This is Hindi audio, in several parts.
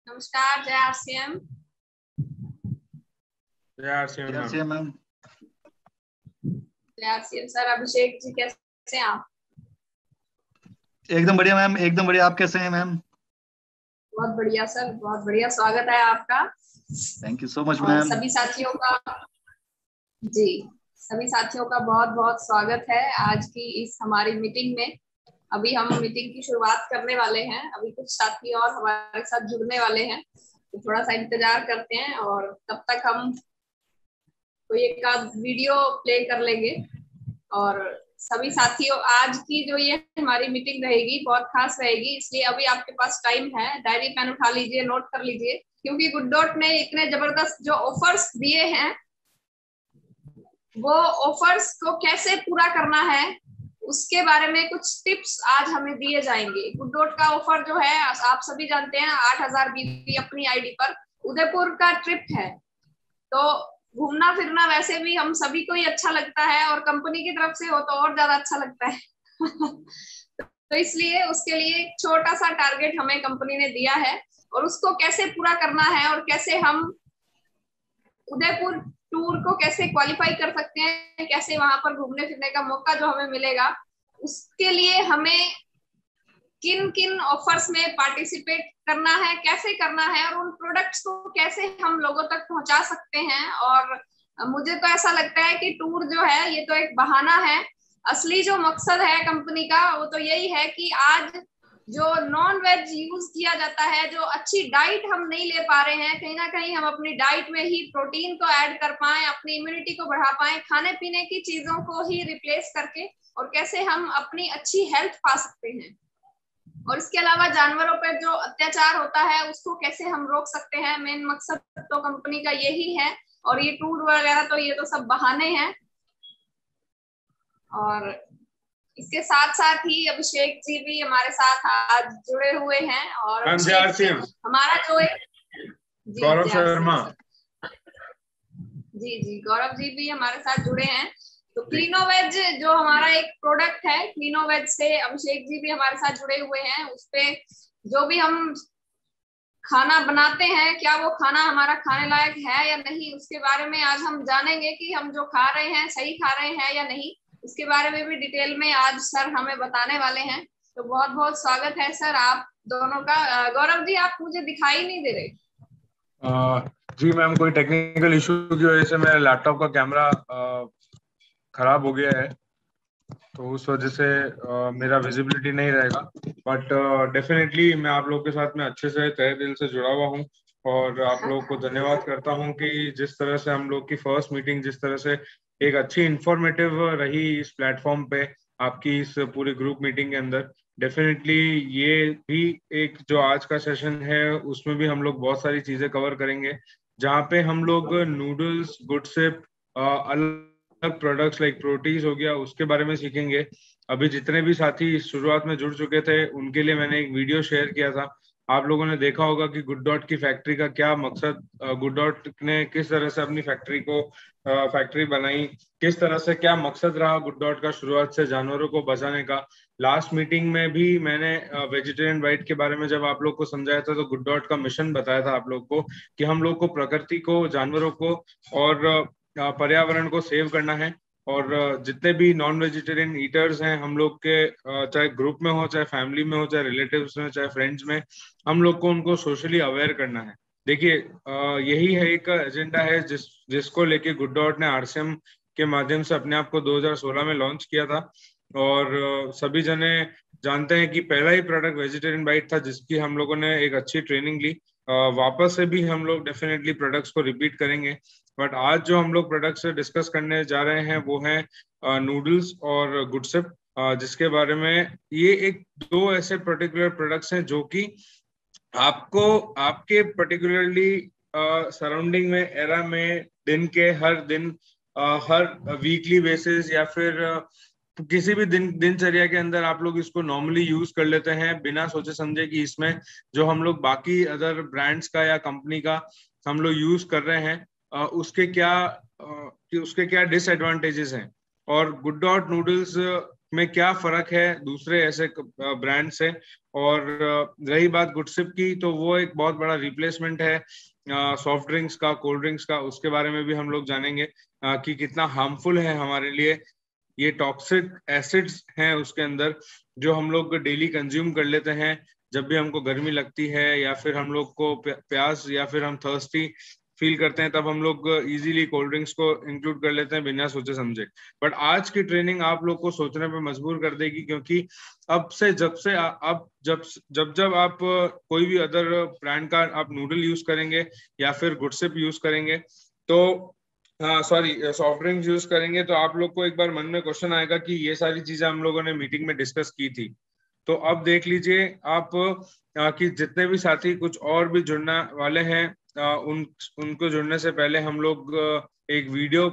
नमस्कार, जय आरसीएम। जय आरसीएम मैम। जय आरसीएम सर। अभिषेक जी कैसे हैं आप? एकदम बढ़िया मैम, एकदम बढ़िया। आप कैसे हैं मैम? बहुत बढ़िया सर, बहुत बढ़िया। स्वागत है आपका। थैंक यू सो मच और मैम। सभी साथियों का बहुत बहुत स्वागत है आज की इस हमारी मीटिंग में। अभी हम मीटिंग की शुरुआत करने वाले हैं। अभी कुछ साथी और हमारे साथ जुड़ने वाले हैं, तो थोड़ा सा इंतजार करते हैं और तब तक हम कोई एक आध वीडियो प्ले कर लेंगे। और सभी साथियों, आज की जो ये हमारी मीटिंग रहेगी बहुत खास रहेगी, इसलिए अभी आपके पास टाइम है, डायरी पेन उठा लीजिए, नोट कर लीजिए, क्योंकि गुड डॉट ने इतने जबरदस्त जो ऑफर्स दिए हैं, वो ऑफर्स को कैसे पूरा करना है उसके बारे में कुछ टिप्स आज हमें दिए जाएंगे। गुड डॉट का ऑफर जो है आप सभी जानते हैं, 8,000 बीबी अपनी आईडी पर उदयपुर का ट्रिप है। तो घूमना फिरना वैसे भी हम सभी को ही अच्छा लगता है, और कंपनी की तरफ से हो तो और ज्यादा अच्छा लगता है। तो इसलिए उसके लिए एक छोटा सा टारगेट हमें कंपनी ने दिया है, और उसको कैसे पूरा करना है और कैसे हम उदयपुर टूर को कैसे क्वालिफाई कर सकते हैं, कैसे वहां पर घूमने फिरने का मौका जो हमें मिलेगा, उसके लिए हमें किन किन ऑफर्स में पार्टिसिपेट करना है, कैसे करना है, और उन प्रोडक्ट्स को कैसे हम लोगों तक पहुंचा सकते हैं। और मुझे तो ऐसा लगता है कि टूर जो है ये तो एक बहाना है। असली जो मकसद है कंपनी का वो तो यही है कि आज जो नॉन वेज यूज किया जाता है, जो अच्छी डाइट हम नहीं ले पा रहे हैं, कहीं ना कहीं हम अपनी डाइट में ही प्रोटीन को ऐड कर पाए, अपनी इम्यूनिटी को बढ़ा पाए, खाने पीने की चीजों को ही रिप्लेस करके, और कैसे हम अपनी अच्छी हेल्थ पा सकते हैं। और इसके अलावा जानवरों पर जो अत्याचार होता है उसको कैसे हम रोक सकते हैं। मेन मकसद तो कंपनी का यही है, और ये टूर वगैरह तो ये तो सब बहाने हैं। और इसके साथ साथ ही अभिषेक जी भी हमारे साथ आज जुड़े हुए हैं, और हमारा जो एक गौरव शर्मा जी गौरव जी भी हमारे साथ जुड़े हैं। तो क्लीनोवेज जो हमारा एक प्रोडक्ट है, क्लीनोवेज से अभिषेक जी भी हमारे साथ जुड़े हुए हैं। उसपे जो भी हम खाना बनाते हैं, क्या वो खाना हमारा खाने लायक है या नहीं, उसके बारे में आज हम जानेंगे कि हम जो खा रहे हैं सही खा रहे हैं या नहीं। इसके बारे में भी डिटेल में आज सर हमें बताने वाले हैं। तो बहुत बहुत स्वागत है सर आप दोनों का। गौरव जी, आप मुझे दिखाई नहीं दे रहे। जी मैम, कोई टेक्निकल इशू की वजह से मेरे लैपटॉप का कैमरा खराब हो गया है, तो उस वजह से मेरा विजिबिलिटी नहीं रहेगा। बट डेफिनेटली मैं आप लोग के साथ में अच्छे से तहे दिल से जुड़ा हुआ हूँ, और आप लोग को धन्यवाद करता हूँ कि जिस तरह से हम लोग की फर्स्ट मीटिंग जिस तरह से एक अच्छी इंफॉर्मेटिव रही इस प्लेटफॉर्म पे, आपकी इस पूरी ग्रुप मीटिंग के अंदर। डेफिनेटली ये भी एक जो आज का सेशन है उसमें भी हम लोग बहुत सारी चीजें कवर करेंगे, जहाँ पे हम लोग नूडल्स, गुडसिप, अलग प्रोडक्ट्स लाइक प्रोटीज हो गया, उसके बारे में सीखेंगे। अभी जितने भी साथी शुरुआत में जुड़ चुके थे उनके लिए मैंने एक वीडियो शेयर किया था। आप लोगों ने देखा होगा कि गुड डॉट की फैक्ट्री का क्या मकसद, गुड डॉट ने किस तरह से अपनी फैक्ट्री बनाई, किस तरह से क्या मकसद रहा गुड डॉट का शुरुआत से जानवरों को बचाने का। लास्ट मीटिंग में भी मैंने वेजिटेरियन बाइट के बारे में जब आप लोग को समझाया था, तो गुड डॉट का मिशन बताया था आप लोग को कि हम लोग को प्रकृति को, जानवरों को और पर्यावरण को सेव करना है। और जितने भी नॉन वेजिटेरियन ईटर्स हैं हम लोग के, चाहे ग्रुप में हो, चाहे फैमिली में हो, चाहे रिलेटिव्स में, चाहे फ्रेंड्स में, हम लोग को उनको सोशली अवेयर करना है। देखिए, यही है एक एजेंडा है जिसको लेके गुड डॉट ने आरसीएम के माध्यम से अपने आप को 2016 में लॉन्च किया था। और सभी जने जानते हैं कि पहला ही प्रोडक्ट वेजिटेरियन बाइट था जिसकी हम लोगों ने एक अच्छी ट्रेनिंग ली। वापस से भी हम लोग डेफिनेटली प्रोडक्ट्स को रिपीट करेंगे, बट आज जो हम लोग प्रोडक्ट्स से डिस्कस करने जा रहे हैं वो है नूडल्स और गुडसिप, जिसके बारे में ये एक दो ऐसे पर्टिकुलर प्रोडक्ट्स हैं जो कि आपको आपके पर्टिकुलरली सराउंडिंग में, एरा में, दिन के हर दिन, हर वीकली बेसिस या फिर किसी भी दिनचर्या के अंदर आप लोग इसको नॉर्मली यूज कर लेते हैं बिना सोचे समझे कि इसमें जो हम लोग बाकी अदर ब्रांड्स का या कंपनी का हम लोग यूज कर रहे हैं उसके क्या डिसएडवांटेजेस हैं। और गुड डॉट नूडल्स में क्या फर्क है दूसरे ऐसे ब्रांड से। और रही बात गुडसिप की, तो वो एक बहुत बड़ा रिप्लेसमेंट है सॉफ्ट ड्रिंक्स का, कोल्ड ड्रिंक्स का। उसके बारे में भी हम लोग जानेंगे कि कितना हार्मफुल है हमारे लिए। ये टॉक्सिक एसिड्स हैं उसके अंदर, जो हम लोग डेली कंज्यूम कर लेते हैं जब भी हमको गर्मी लगती है, या फिर हम लोग को प्यास या फिर हम थर्स्टी फील करते हैं, तब हम लोग इजीली कोल्ड ड्रिंक्स को इंक्लूड कर लेते हैं बिना सोचे समझे। बट आज की ट्रेनिंग आप लोग को सोचने पे मजबूर कर देगी, क्योंकि अब से जब से अब जब आप कोई भी अदर ब्रांड का आप नूडल यूज करेंगे या फिर गुडसिप यूज करेंगे, तो हाँ सॉरी सॉफ्ट ड्रिंक्स यूज करेंगे, तो आप लोग को एक बार मन में क्वेश्चन आएगा कि ये सारी चीजें हम लोगों ने मीटिंग में डिस्कस की थी। तो अब देख लीजिए आप कि जितने भी साथी कुछ और भी जुड़ने वाले हैं, उनको जुड़ने से पहले हम लोग एक वीडियो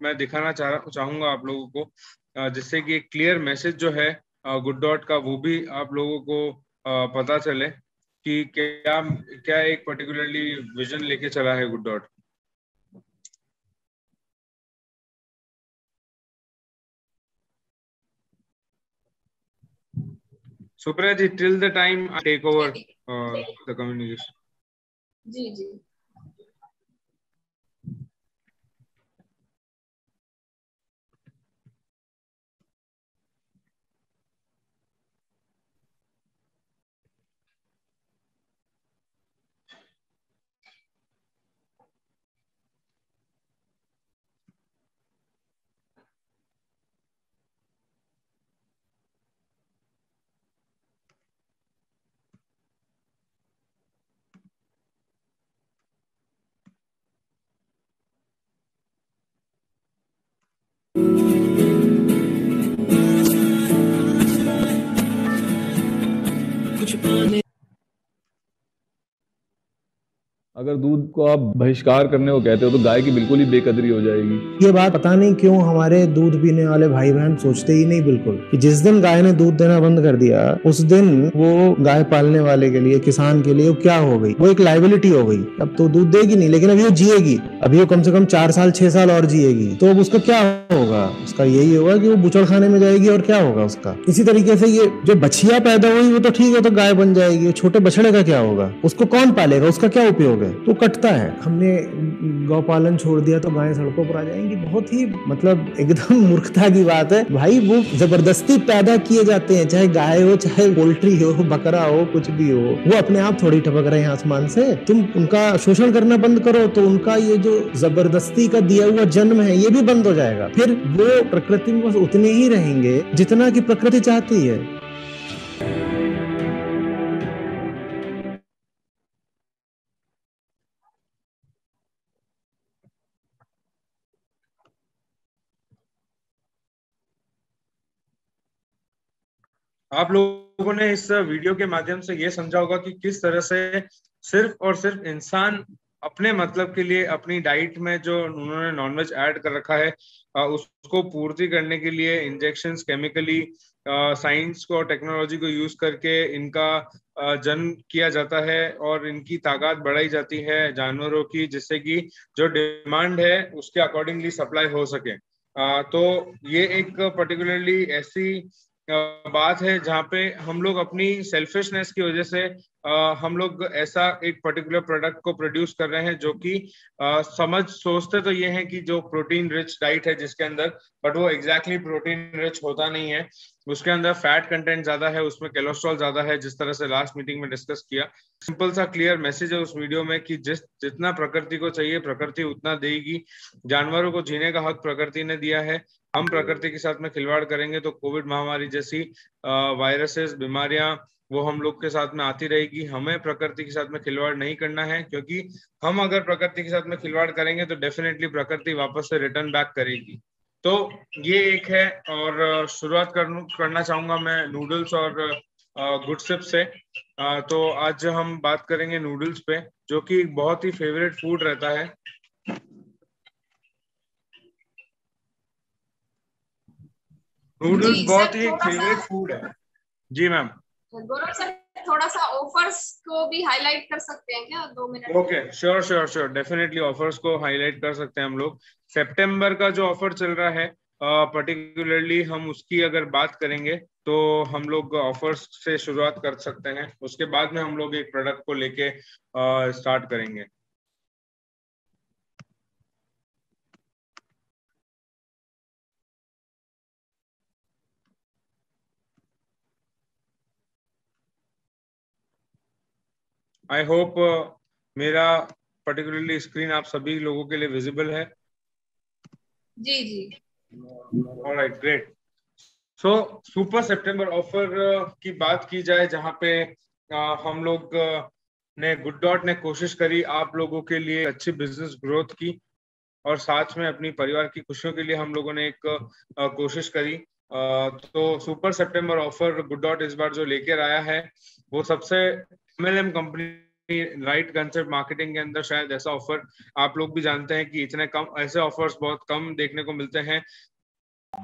मैं दिखाना चाहूंगा आप लोगों को, जिससे कि एक क्लियर मैसेज जो है गुड डॉट का, वो भी आप लोगों को पता चले कि क्या क्या एक पर्टिकुलरली विजन लेके चला है good dot. Supriya ji, till the time I take over the communication. जी जी। अगर दूध को आप बहिष्कार करने को कहते हो तो गाय की बिल्कुल ही बेकदरी हो जाएगी। ये बात पता नहीं क्यों हमारे दूध पीने वाले भाई बहन सोचते ही नहीं बिल्कुल, कि जिस दिन गाय ने दूध देना बंद कर दिया उस दिन वो गाय पालने वाले के लिए, किसान के लिए वो क्या हो गई, वो एक लाइबिलिटी हो गई। अब तो दूध देगी नहीं, लेकिन अभी वो जिएगी, अभी वो कम से कम 4 साल 6 साल और जिएगी, तो अब उसका क्या होगा? उसका यही होगा कि वो बुचड़ खाने में जाएगी, और क्या होगा उसका। इसी तरीके से ये जो बछिया पैदा हुई वो तो ठीक है, तो गाय बन जाएगी, छोटे बछड़े का क्या होगा? उसको कौन पालेगा? उसका क्या उपयोग है? तो कटता है। हमने गौपालन छोड़ दिया तो गायें सड़कों पर आ जाएंगी। बहुत ही मतलब एकदम मूर्खता की बात है भाई। वो जबरदस्ती पैदा किए जाते हैं, चाहे गाय हो, चाहे पोल्ट्री हो, बकरा हो, कुछ भी हो, वो अपने आप थोड़ी टपक रहे हैं आसमान से। तुम उनका शोषण करना बंद करो तो उनका ये जो जबरदस्ती का दिया हुआ जन्म है ये भी बंद हो जाएगा। फिर वो प्रकृति में बस उतने ही रहेंगे जितना कि प्रकृति चाहती है। आप लोगों ने इस वीडियो के माध्यम से ये समझा होगा कि किस तरह से सिर्फ और सिर्फ इंसान अपने मतलब के लिए अपनी डाइट में जो उन्होंने नॉनवेज ऐड कर रखा है, उसको पूर्ति करने के लिए इंजेक्शंस, केमिकली साइंस को और टेक्नोलॉजी को यूज करके इनका जन्म किया जाता है और इनकी ताकत बढ़ाई जाती है जानवरों की, जिससे कि जो डिमांड है उसके अकॉर्डिंगली सप्लाई हो सके। तो ये एक पर्टिकुलरली ऐसी बात है जहाँ पे हम लोग अपनी सेल्फिशनेस की वजह से हम लोग ऐसा एक पर्टिकुलर प्रोडक्ट को प्रोड्यूस कर रहे हैं जो कि सोचते तो ये है कि जो प्रोटीन रिच डाइट है जिसके अंदर, बट वो एग्जैक्टली प्रोटीन रिच होता नहीं है। उसके अंदर फैट कंटेंट ज्यादा है, उसमें कोलेस्ट्रॉल ज्यादा है, जिस तरह से लास्ट मीटिंग में डिस्कस किया। सिंपल सा क्लियर मैसेज है उस वीडियो में कि जितना प्रकृति को चाहिए प्रकृति उतना देगी। जानवरों को जीने का हक प्रकृति ने दिया है। हम प्रकृति के साथ में खिलवाड़ करेंगे तो कोविड महामारी जैसी वायरसेस, बीमारियां वो हम लोग के साथ में आती रहेगी। हमें प्रकृति के साथ में खिलवाड़ नहीं करना है, क्योंकि हम अगर प्रकृति के साथ में खिलवाड़ करेंगे तो डेफिनेटली प्रकृति वापस से रिटर्न बैक करेगी। तो ये एक है। और शुरुआत करना चाहूंगा मैं नूडल्स और गुडसिप से। तो आज हम बात करेंगे नूडल्स पे, जो कि बहुत ही फेवरेट फूड रहता है। नूडल्स बहुत ही फेवरेट फूड है। जी मैम। गौरव सर, थोड़ा सा ऑफर्स को भी हाईलाइट कर सकते हैं क्या 2 minute? Okay, sure definitely offers को हाईलाइट कर सकते हैं हम लोग। सितंबर का जो ऑफर चल रहा है पर्टिकुलरली हम उसकी अगर बात करेंगे तो हम लोग ऑफर्स से शुरुआत कर सकते हैं, उसके बाद में हम लोग एक प्रोडक्ट को लेके स्टार्ट करेंगे। आई होप मेरा पर्टिकुलरली स्क्रीन आप सभी लोगों के लिए विजिबल है। जी जी। Alright, great. सो सुपर सितंबर ऑफर की बात की जाए, जहां पे हम लोग ने गुड डॉट ने कोशिश करी आप लोगों के लिए अच्छी बिजनेस ग्रोथ की, और साथ में अपनी परिवार की खुशियों के लिए हम लोगों ने एक कोशिश करी। तो सुपर सितंबर ऑफर गुड डॉट इस बार जो लेकर आया है वो सबसे MLM company right concept marketing के अंदर शायद ऐसा ऑफर आप लोग भी जानते हैं कि इतने कम ऐसे ऑफर्स बहुत कम देखने को मिलते हैं।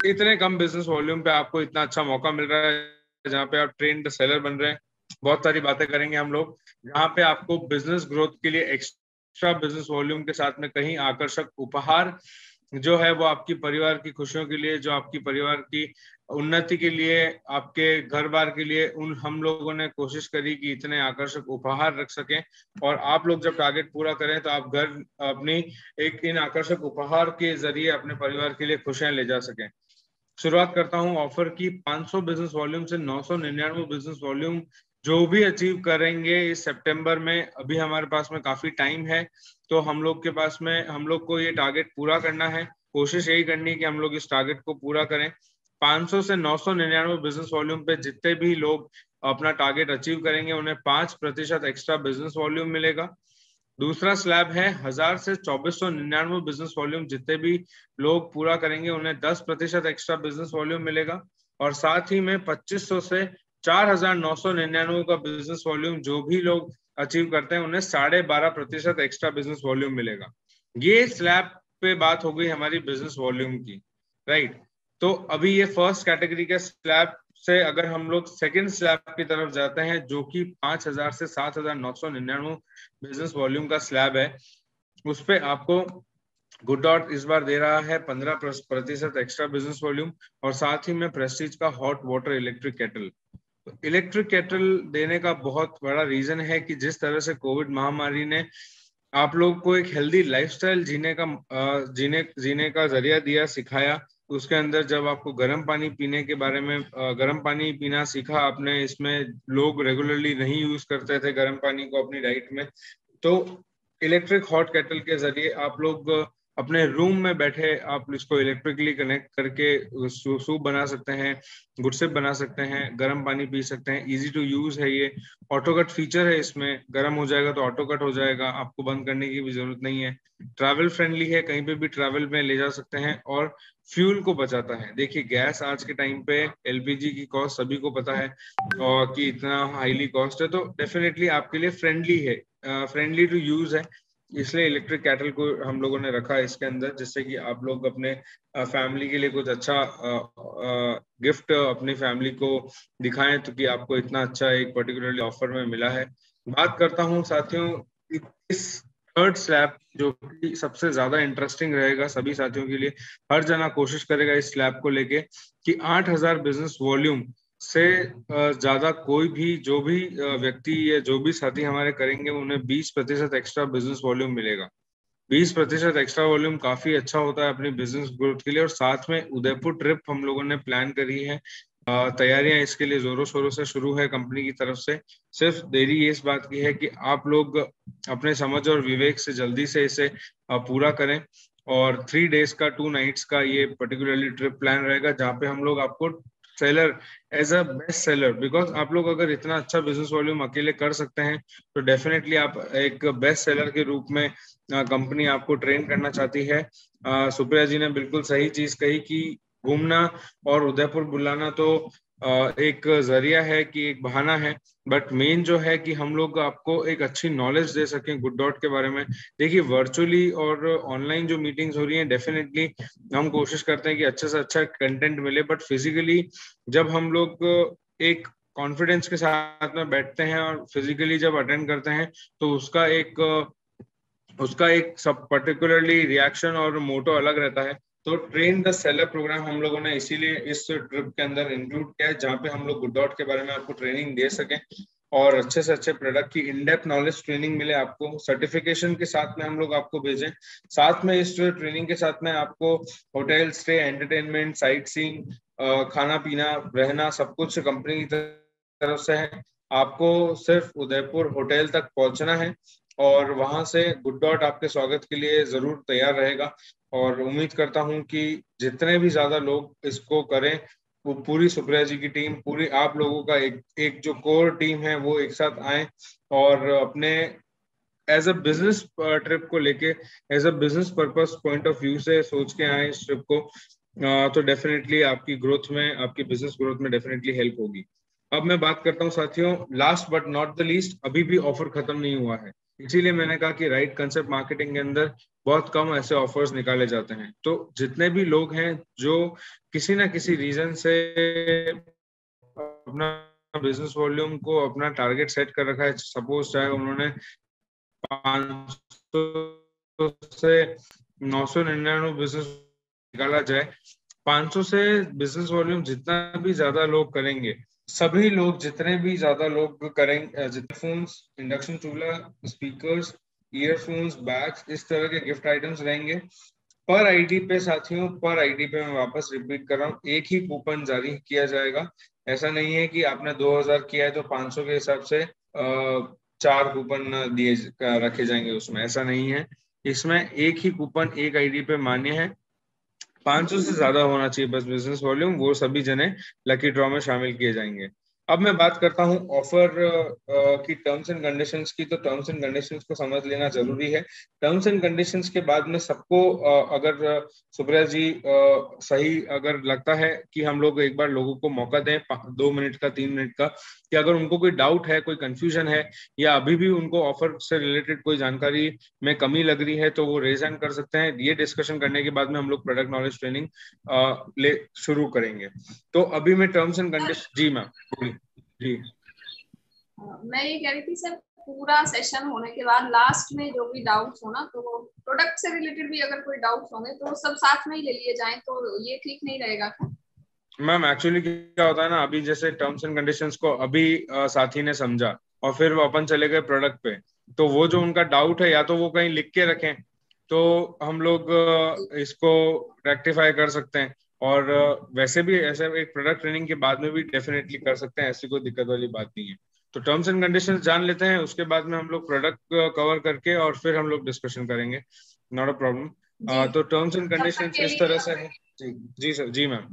इतने कम बिजनेस वॉल्यूम पे आपको इतना अच्छा मौका मिल रहा है जहाँ पे आप ट्रेंड सेलर बन रहे हैं। बहुत सारी बातें करेंगे हम लोग, जहाँ पे आपको बिजनेस ग्रोथ के लिए एक्स्ट्रा बिजनेस वॉल्यूम के साथ में कहीं आकर्षक उपहार जो है वो आपकी परिवार की खुशियों के लिए, जो आपकी परिवार की उन्नति के लिए, आपके घर बार के लिए, उन हम लोगों ने कोशिश करी कि इतने आकर्षक उपहार रख सकें, और आप लोग जब टारगेट पूरा करें तो आप घर अपनी एक इन आकर्षक उपहार के जरिए अपने परिवार के लिए खुशियां ले जा सकें। शुरुआत करता हूं ऑफर की। 500 बिजनेस वॉल्यूम से 999 बिजनेस वॉल्यूम जो भी अचीव करेंगे इस सितंबर में, अभी हमारे पास में काफी टाइम है, तो हम लोग के पास में हम लोग को ये टारगेट पूरा करना है। कोशिश यही करनी है कि हम लोग इस टारगेट को पूरा करें। 500 से 999 बिजनेस वॉल्यूम पे जितने भी लोग अपना टारगेट अचीव करेंगे उन्हें 5% एक्स्ट्रा बिजनेस वॉल्यूम मिलेगा। दूसरा स्लैब है 1000 से 2499 बिजनेस वॉल्यूम, जितने भी लोग पूरा करेंगे उन्हें 10% एक्स्ट्रा बिजनेस वॉल्यूम मिलेगा। और साथ ही में 2500 से 4999 का बिजनेस वॉल्यूम जो भी लोग अचीव करते हैं उन्हें 12.5% एक्स्ट्रा बिजनेस वॉल्यूम मिलेगा। ये स्लैब पे बात हो गई हमारी बिजनेस वॉल्यूम की, राइट। तो अभी ये फर्स्ट कैटेगरी के स्लैब से अगर हम लोग सेकंड स्लैब की तरफ जाते हैं, जो कि 5000 से 7999 बिजनेस वॉल्यूम का स्लैब है, उस पे आपको गुड डॉट इस बार दे रहा है 15% एक्स्ट्रा बिजनेस वॉल्यूम, और साथ ही में प्रेस्टीज का hot water electric kettle. Electric kettle देने का बहुत बड़ा रीजन है कि जिस तरह से कोविड महामारी ने आप लोग को एक हेल्दी लाइफस्टाइल जीने का जरिया दिया, सिखाया, उसके अंदर जब आपको गर्म पानी पीने के बारे में गर्म पानी पीना सीखा आपने, इसमें लोग रेगुलरली नहीं यूज करते थे गर्म पानी को अपनी डाइट में, तो इलेक्ट्रिक हॉट केटल के जरिए आप लोग अपने रूम में बैठे आप इसको इलेक्ट्रिकली कनेक्ट करके सूप बना सकते हैं, गुडसेप बना सकते हैं, गर्म पानी पी सकते हैं। इजी टू यूज है, ये ऑटो कट फीचर है, इसमें गर्म हो जाएगा तो ऑटो कट हो जाएगा, आपको बंद करने की भी जरूरत नहीं है। ट्रैवल फ्रेंडली है, कहीं पे भी ट्रैवल में ले जा सकते हैं, और फ्यूल को बचाता है। देखिए गैस आज के टाइम पे LPG की कॉस्ट सभी को पता है और कि इतना हाईली कॉस्ट है, तो डेफिनेटली आपके लिए फ्रेंडली है, फ्रेंडली टू यूज है, इसलिए इलेक्ट्रिक कैटल को हम लोगों ने रखा है इसके अंदर, जिससे कि आप लोग अपने फैमिली के लिए कुछ अच्छा गिफ्ट अपनी फैमिली को दिखाएं, तो कि आपको इतना अच्छा एक पर्टिकुलरली ऑफर में मिला है। बात करता हूं साथियों इस थर्ड स्लैब, जो कि सबसे ज्यादा इंटरेस्टिंग रहेगा सभी साथियों के लिए। हर जना कोशिश करेगा इस स्लैब को लेके कि 8000 बिजनेस वॉल्यूम से ज्यादा कोई भी जो भी व्यक्ति या जो भी साथी हमारे करेंगे उन्हें 20% एक्स्ट्रा बिजनेस वॉल्यूम मिलेगा। 20% एक्स्ट्रा वॉल्यूम काफी अच्छा होता है अपनी बिजनेस ग्रोथ के लिए। और साथ में उदयपुर ट्रिप हम लोगों ने प्लान करी है, तैयारियां इसके लिए जोरों शोरों से शुरू है कंपनी की तरफ से। सिर्फ देरी ये इस बात की है कि आप लोग अपने समझ और विवेक से जल्दी से इसे पूरा करें। और 3 डेज का 2 नाइट्स का ये पर्टिकुलरली ट्रिप प्लान रहेगा, जहाँ पे हम लोग आपको seller as a best seller, because आप लोग अगर इतना अच्छा बिजनेस वॉल्यूम अकेले कर सकते हैं तो डेफिनेटली आप एक बेस्ट सेलर के रूप में कंपनी आपको ट्रेन करना चाहती है। सुप्रिया जी ने बिल्कुल सही चीज कही कि घूमना और उदयपुर बुलाना तो एक जरिया है, कि एक बहाना है, बट मेन जो है कि हम लोग आपको एक अच्छी नॉलेज दे सकें गुड डॉट के बारे में। देखिए वर्चुअली और ऑनलाइन जो मीटिंग्स हो रही हैं, डेफिनेटली हम कोशिश करते हैं कि अच्छे से अच्छा कंटेंट मिले, बट फिजिकली जब हम लोग एक कॉन्फिडेंस के साथ में बैठते हैं और फिजिकली जब अटेंड करते हैं तो उसका एक सब पर्टिकुलरली रिएक्शन और मोटो अलग रहता है। तो ट्रेन द सेलर प्रोग्राम हम लोगों ने इसीलिए इस ट्रिप के अंदर इंक्लूड किया है, जहाँ पे हम लोग गुड डॉट के बारे में आपको ट्रेनिंग दे सकें और अच्छे से अच्छे प्रोडक्ट की इन डेप्थ नॉलेज ट्रेनिंग मिले आपको, सर्टिफिकेशन के साथ में हम लोग आपको भेजें। साथ में इस ट्रेनिंग के साथ में आपको hotel stay, entertainment, sight seeing, खाना पीना, रहना, सब कुछ कंपनी की तरफ से है। आपको सिर्फ उदयपुर होटल तक पहुंचना है और वहां से गुड डॉट आपके स्वागत के लिए जरूर तैयार रहेगा। और उम्मीद करता हूं कि जितने भी ज्यादा लोग इसको करें, वो पूरी सुप्रिया जी की टीम, पूरी आप लोगों का एक जो कोर टीम है वो एक साथ आए और अपने एज अ बिजनेस ट्रिप को लेके, as a business purpose point of view से सोच के आए इस ट्रिप को। तो डेफिनेटली आपकी ग्रोथ में, आपकी बिजनेस ग्रोथ में डेफिनेटली हेल्प होगी। अब मैं बात करता हूँ साथियों, last but not the least, अभी भी ऑफर खत्म नहीं हुआ है, इसीलिए मैंने कहा कि राइट कंसेप्ट मार्केटिंग के अंदर बहुत कम ऐसे ऑफर्स निकाले जाते हैं। तो जितने भी लोग हैं जो किसी ना किसी रीजन से अपना बिजनेस वॉल्यूम को अपना टारगेट सेट कर रखा है, सपोज चाहे उन्होंने 500 से 999 बिजनेस निकाला जाए, 500 से बिजनेस वॉल्यूम जितना भी ज्यादा लोग करेंगे, सभी लोग जितने भी ज्यादा लोग करेंगे, जितने फोन्स, इंडक्शन चूल्हा, स्पीकर्स, ईयरफोन्स, बैग्स, इस तरह के गिफ्ट आइटम्स रहेंगे पर आईडी पे। साथियों, पर आईडी पे मैं वापस रिपीट कर रहा हूँ, एक ही कूपन जारी किया जाएगा। ऐसा नहीं है कि आपने 2000 किया है तो 500 के हिसाब से 4 कूपन दिए रखे जाएंगे उसमें, ऐसा नहीं है। इसमें एक ही कूपन एक आईडी पे मान्य है, 500 से ज्यादा होना चाहिए बस बिजनेस वॉल्यूम, वो सभी जने लकी ड्रॉ में शामिल किए जाएंगे। अब मैं बात करता हूं ऑफर की टर्म्स एंड कंडीशंस की। तो टर्म्स एंड कंडीशंस को समझ लेना जरूरी है। टर्म्स एंड कंडीशंस के बाद में सबको अगर सुप्रिया जी सही अगर लगता है कि हम लोग एक बार लोगों को मौका दें 2 मिनट का, 3 मिनट का, कि अगर उनको कोई डाउट है, कोई कंफ्यूजन है, या अभी भी उनको ऑफर से रिलेटेड कोई जानकारी में कमी लग रही है, तो वो रेज हैंड कर सकते हैं। ये डिस्कशन करने के बाद में हम लोग प्रोडक्ट नॉलेज ट्रेनिंग ले शुरू करेंगे। तो अभी मैं टर्म्स एंड कंडीशन, जी मैम जी। मैं ये कह रही थी सर, पूरा सेशन होने के बाद लास्ट में जो भी डाउट्स हो ना, तो प्रोडक्ट से रिलेटेड भी अगर कोई डाउट्स होंगे तो सब साथ में ही ले लिए जाएं, तो ये ठीक नहीं रहेगा क्या? मैम एक्चुअली क्या होता है ना, अभी जैसे टर्म्स एंड कंडीशंस को अभी साथी ने समझा और फिर वो अपन चले गए प्रोडक्ट पे, तो वो जो उनका डाउट है या तो वो कहीं लिख के रखें, तो हम लोग इसको रेक्टिफाई कर सकते हैं। और वैसे भी ऐसे एक प्रोडक्ट ट्रेनिंग के बाद में भी डेफिनेटली कर सकते हैं, ऐसी कोई दिक्कत वाली बात नहीं है। तो टर्म्स एंड कंडीशंस जान लेते हैं, उसके बाद में हम लोग प्रोडक्ट कवर करके और फिर हम लोग डिस्कशन करेंगे, नॉट अ प्रॉब्लम। तो टर्म्स एंड तब तक कंडीशंस के इस लिए तरह से है। जी जी सर, जी मैम,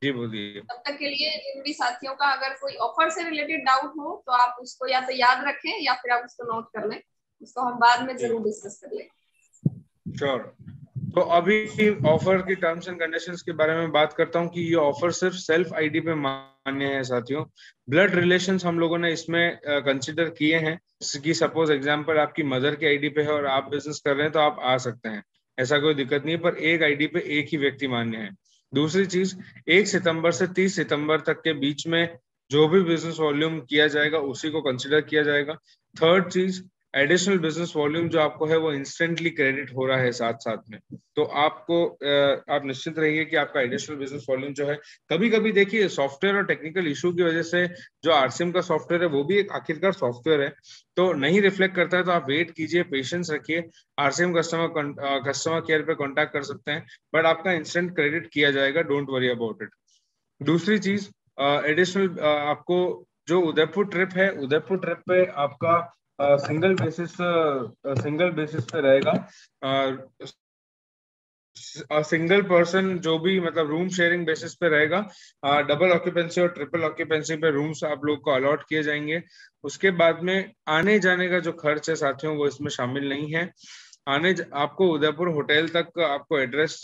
जी बोलिए। तब तक के लिए जिन भी साथियों का अगर कोई ऑफर से रिलेटेड डाउट हो तो आप उसको या तो याद रखें या फिर आप उसको नोट कर लें, उसको हम बाद में जरूर डिस्कस कर लें। श्योर। तो अभी ऑफर की टर्म्स एंड कंडीशंस के बारे में बात करता हूँ कि ये ऑफर सिर्फ सेल्फ आईडी पे मान्य है साथियों। ब्लड रिलेशंस हम लोगों ने इसमें कंसीडर किए हैं कि सपोज एग्जांपल आपकी मदर की आईडी पे है और आप बिजनेस कर रहे हैं तो आप आ सकते हैं, ऐसा कोई दिक्कत नहीं है, पर एक आईडी पे एक ही व्यक्ति मान्य है। दूसरी चीज, 1 सितंबर से 30 सितंबर तक के बीच में जो भी बिजनेस वॉल्यूम किया जाएगा उसी को कंसिडर किया जाएगा। थर्ड चीज, एडिशनल बिजनेस वॉल्यूम जो आपको है वो इंस्टेंटली क्रेडिट हो रहा है साथ साथ में। तो आपको आप निश्चित रहिए कि आपका एडिशनल बिजनेस वॉल्यूम जो है, कभी कभी देखिए सॉफ्टवेयर और टेक्निकल इशू की वजह से जो आरसीएम का सॉफ्टवेयर है वो भी एक आखिरकार सॉफ्टवेयर है, तो नहीं रिफ्लेक्ट करता है, तो आप वेट कीजिए, पेशेंस रखिए, आरसीएम कस्टमर केयर पे कॉन्टैक्ट कर सकते हैं, बट आपका इंस्टेंट क्रेडिट किया जाएगा, डोंट वरी अबाउट इट। दूसरी चीज, एडिशनल आपको जो उदयपुर ट्रिप है, उदयपुर ट्रिप पे आपका सिंगल बेसिस पे रहेगा। सिंगल पर्सन जो भी मतलब रूम शेयरिंग बेसिस पे रहेगा। डबल ऑक्यूपेंसी और ट्रिपल ऑक्यूपेंसी पे रूम्स आप लोग को अलॉट किए जाएंगे। उसके बाद में आने जाने का जो खर्च है साथियों वो इसमें शामिल नहीं है। आपको उदयपुर होटल तक, आपको एड्रेस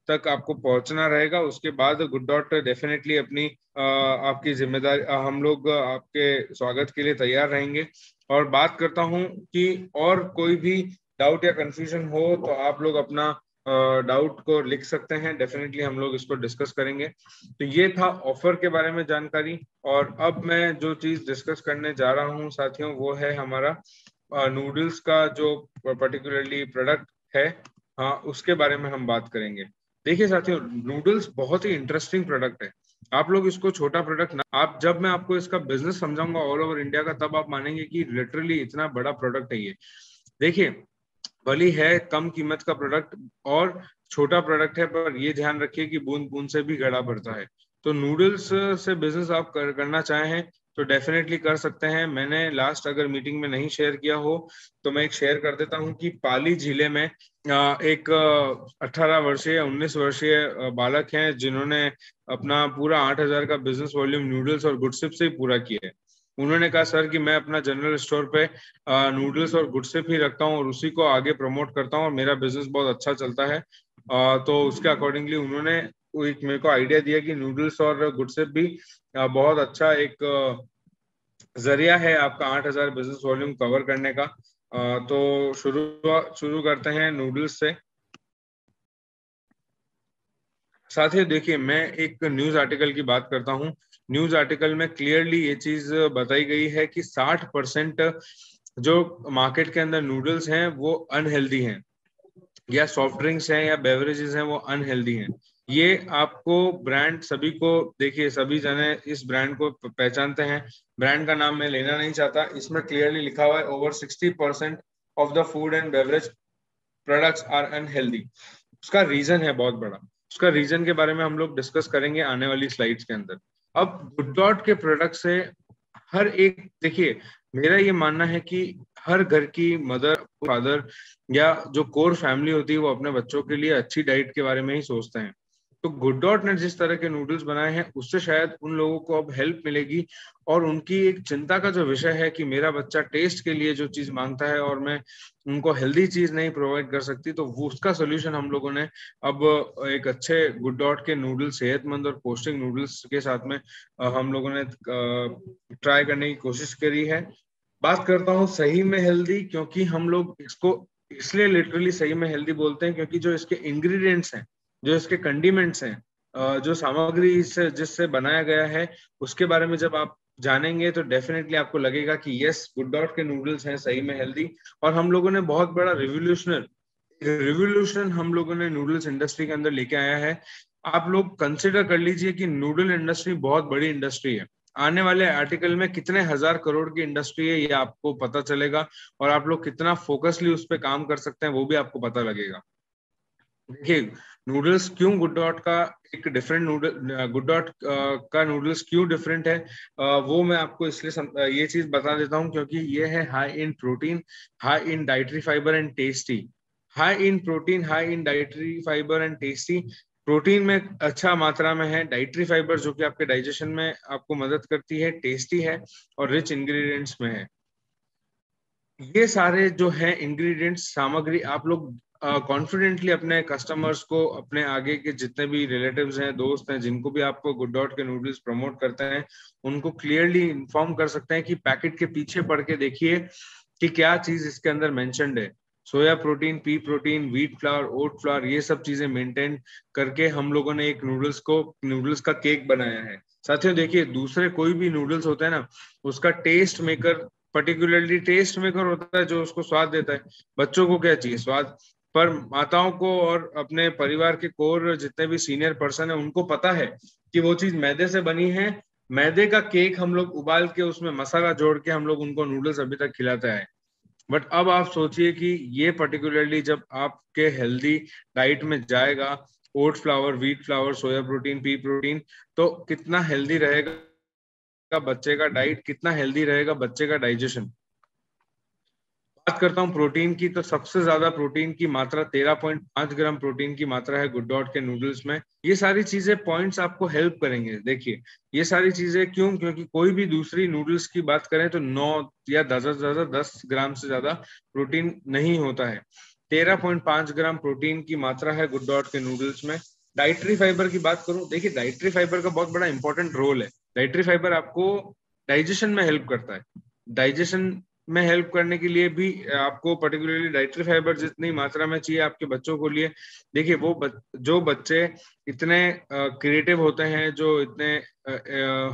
तक आपको पहुंचना रहेगा। उसके बाद गुड डॉट डेफिनेटली अपनी आपकी जिम्मेदारी, हम लोग आपके स्वागत के लिए तैयार रहेंगे। और बात करता हूं कि और कोई भी डाउट या कंफ्यूजन हो तो आप लोग अपना डाउट को लिख सकते हैं, डेफिनेटली हम लोग इसको डिस्कस करेंगे। तो ये था ऑफर के बारे में जानकारी। और अब मैं जो चीज डिस्कस करने जा रहा हूँ साथियों वो है हमारा नूडल्स का जो पर्टिकुलरली प्रोडक्ट है, हाँ उसके बारे में हम बात करेंगे। देखिए साथियों, नूडल्स बहुत ही इंटरेस्टिंग प्रोडक्ट है। आप लोग इसको छोटा प्रोडक्ट ना, आप जब मैं आपको इसका बिजनेस समझाऊंगा ऑल ओवर इंडिया का, तब आप मानेंगे कि लिटरली इतना बड़ा प्रोडक्ट है ये। देखिए, भली है कम कीमत का प्रोडक्ट और छोटा प्रोडक्ट है, पर ये ध्यान रखिए कि बूंद बूंद से भी घड़ा भरता है। तो नूडल्स से बिजनेस आप करना चाहें तो डेफिनेटली कर सकते हैं। मैंने लास्ट अगर मीटिंग में नहीं शेयर किया हो तो मैं एक शेयर कर देता हूं कि पाली जिले में एक 18 वर्षीय 19 वर्षीय बालक हैं जिन्होंने अपना पूरा 8,000 का बिजनेस वॉल्यूम नूडल्स और गुडसिप से ही पूरा किया है। उन्होंने कहा सर कि मैं अपना जनरल स्टोर पे नूडल्स और गुडसिप ही रखता हूँ और उसी को आगे प्रमोट करता हूँ और मेरा बिजनेस बहुत अच्छा चलता है। तो उसके अकॉर्डिंगली उन्होंने एक मेरे को आइडिया दिया कि नूडल्स और गुडसिप भी बहुत अच्छा एक जरिया है आपका 8,000 बिजनेस वॉल्यूम कवर करने का। तो शुरू करते हैं नूडल्स से। साथियों देखिए, मैं एक न्यूज आर्टिकल की बात करता हूँ। न्यूज आर्टिकल में क्लियरली ये चीज बताई गई है कि 60% जो मार्केट के अंदर नूडल्स हैं वो अनहेल्दी हैं, या सॉफ्ट ड्रिंक्स हैं या बेवरेजेस हैं वो अनहेल्दी हैं। ये आपको ब्रांड सभी को, देखिए सभी जने इस ब्रांड को पहचानते हैं। ब्रांड का नाम मैं लेना नहीं चाहता, इसमें क्लियरली लिखा हुआ है over 60% of the food and beverage products are unhealthy. उसका रीजन है बहुत बड़ा। उसका रीजन के बारे में हम लोग डिस्कस करेंगे आने वाली स्लाइड्स के अंदर। अब गुड डॉट के प्रोडक्ट से हर एक, देखिए मेरा ये मानना है कि हर घर की मदर फादर या जो कोर फैमिली होती है वो अपने बच्चों के लिए अच्छी डाइट के बारे में ही सोचते हैं। तो गुड डॉट ने जिस तरह के नूडल्स बनाए हैं उससे शायद उन लोगों को अब हेल्प मिलेगी। और उनकी एक चिंता का जो विषय है कि मेरा बच्चा टेस्ट के लिए जो चीज मांगता है और मैं उनको हेल्दी चीज नहीं प्रोवाइड कर सकती, तो वो उसका सोल्यूशन हम लोगों ने अब एक अच्छे गुड डॉट के नूडल्स, सेहतमंद और पौष्टिक नूडल्स के साथ में हम लोगों ने ट्राई करने की कोशिश करी है। बात करता हूँ सही में हेल्दी, क्योंकि हम लोग इसको इसलिए लिटरली सही में हेल्दी बोलते हैं क्योंकि जो इसके इंग्रेडिएंट्स हैं, जो इसके कंडीमेंट्स हैं, जो सामग्री इससे जिससे बनाया गया है, उसके बारे में जब आप जानेंगे तो डेफिनेटली आपको लगेगा कि यस, गुड डॉट के नूडल्स हैं सही में हेल्दी। और हम लोगों ने बहुत बड़ा रिवोल्यूशन हम लोगों ने नूडल्स इंडस्ट्री के अंदर लेके आया है। आप लोग कंसिडर कर लीजिए कि नूडल इंडस्ट्री बहुत बड़ी इंडस्ट्री है। आने वाले आर्टिकल में कितने हजार करोड़ की इंडस्ट्री है ये आपको पता चलेगा, और आप लोग कितना फोकसली उस पर काम कर सकते हैं वो भी आपको पता लगेगा। देखिए, नूडल्स क्यों गुड डॉट का एक डिफरेंट नूडल, गुड डॉट का नूडल्स क्यों डिफरेंट है, वो मैं आपको इसलिए ये चीज बता देता हूँ क्योंकि ये है high in protein, high in dietary fibre and tasty. High in protein, high in dietary fibre and tasty. Protein में अच्छा मात्रा में है, डाइटरी फाइबर जो कि आपके डाइजेशन में आपको मदद करती है, टेस्टी है और रिच इंग्रेडिएंट्स में है। ये सारे जो है इंग्रेडिएंट्स, सामग्री, आप लोग कॉन्फिडेंटली अपने कस्टमर्स को, अपने आगे के जितने भी रिलेटिव्स हैं, दोस्त हैं, जिनको भी आपको गुड डॉट के नूडल्स प्रमोट करते हैं, उनको क्लियरली इन्फॉर्म कर सकते हैं कि पैकेट के पीछे पढ़ के देखिए कि क्या चीज इसके अंदर मेंशन्ड है। Soya protein, pea protein, wheat flour, oat flour, ये सब चीजें मेंटेन करके हम लोगों ने एक नूडल्स का केक बनाया है। साथियों देखिए, दूसरे कोई भी नूडल्स होते हैं ना, उसका test maker, particularly test maker होता है जो उसको स्वाद देता है। बच्चों को क्या चाहिए? स्वाद। पर माताओं को और अपने परिवार के कोर जितने भी सीनियर पर्सन है उनको पता है कि वो चीज मैदे से बनी है। मैदे का केक हम लोग उबाल के उसमें मसाला जोड़ के हम लोग उनको नूडल्स अभी तक खिलाते हैं। बट अब आप सोचिए कि ये पर्टिकुलरली जब आपके हेल्दी डाइट में जाएगा, oat flour, wheat flour, soya protein, pea protein, तो कितना हेल्दी रहेगा बच्चे का डाइट, कितना हेल्दी रहेगा बच्चे का डाइजेशन। बात करता हूँ प्रोटीन की, तो सबसे ज्यादा प्रोटीन की मात्रा 13.5 ग्राम प्रोटीन की मात्रा है गुड डॉट के नूडल्स में। ये सारी चीजें पॉइंट्स आपको हेल्प करेंगे। देखिए, ये सारी चीजें क्यों? क्योंकि कोई भी दूसरी नूडल्स की बात करें तो 9 या 10 ग्राम से ज्यादा प्रोटीन नहीं होता है। 13.5 ग्राम प्रोटीन की मात्रा है गुड डॉट के नूडल्स में। डाइटरी फाइबर की बात करूं, देखिए डाइटरी फाइबर का बहुत बड़ा इंपॉर्टेंट रोल है। डाइटरी फाइबर आपको डाइजेशन में हेल्प करता है। डाइजेशन में हेल्प करने के लिए भी आपको पर्टिकुलरली डाइटरी फाइबर जितनी मात्रा में चाहिए आपके बच्चों को लिए। देखिए, जो बच्चे इतने क्रिएटिव होते हैं, जो इतने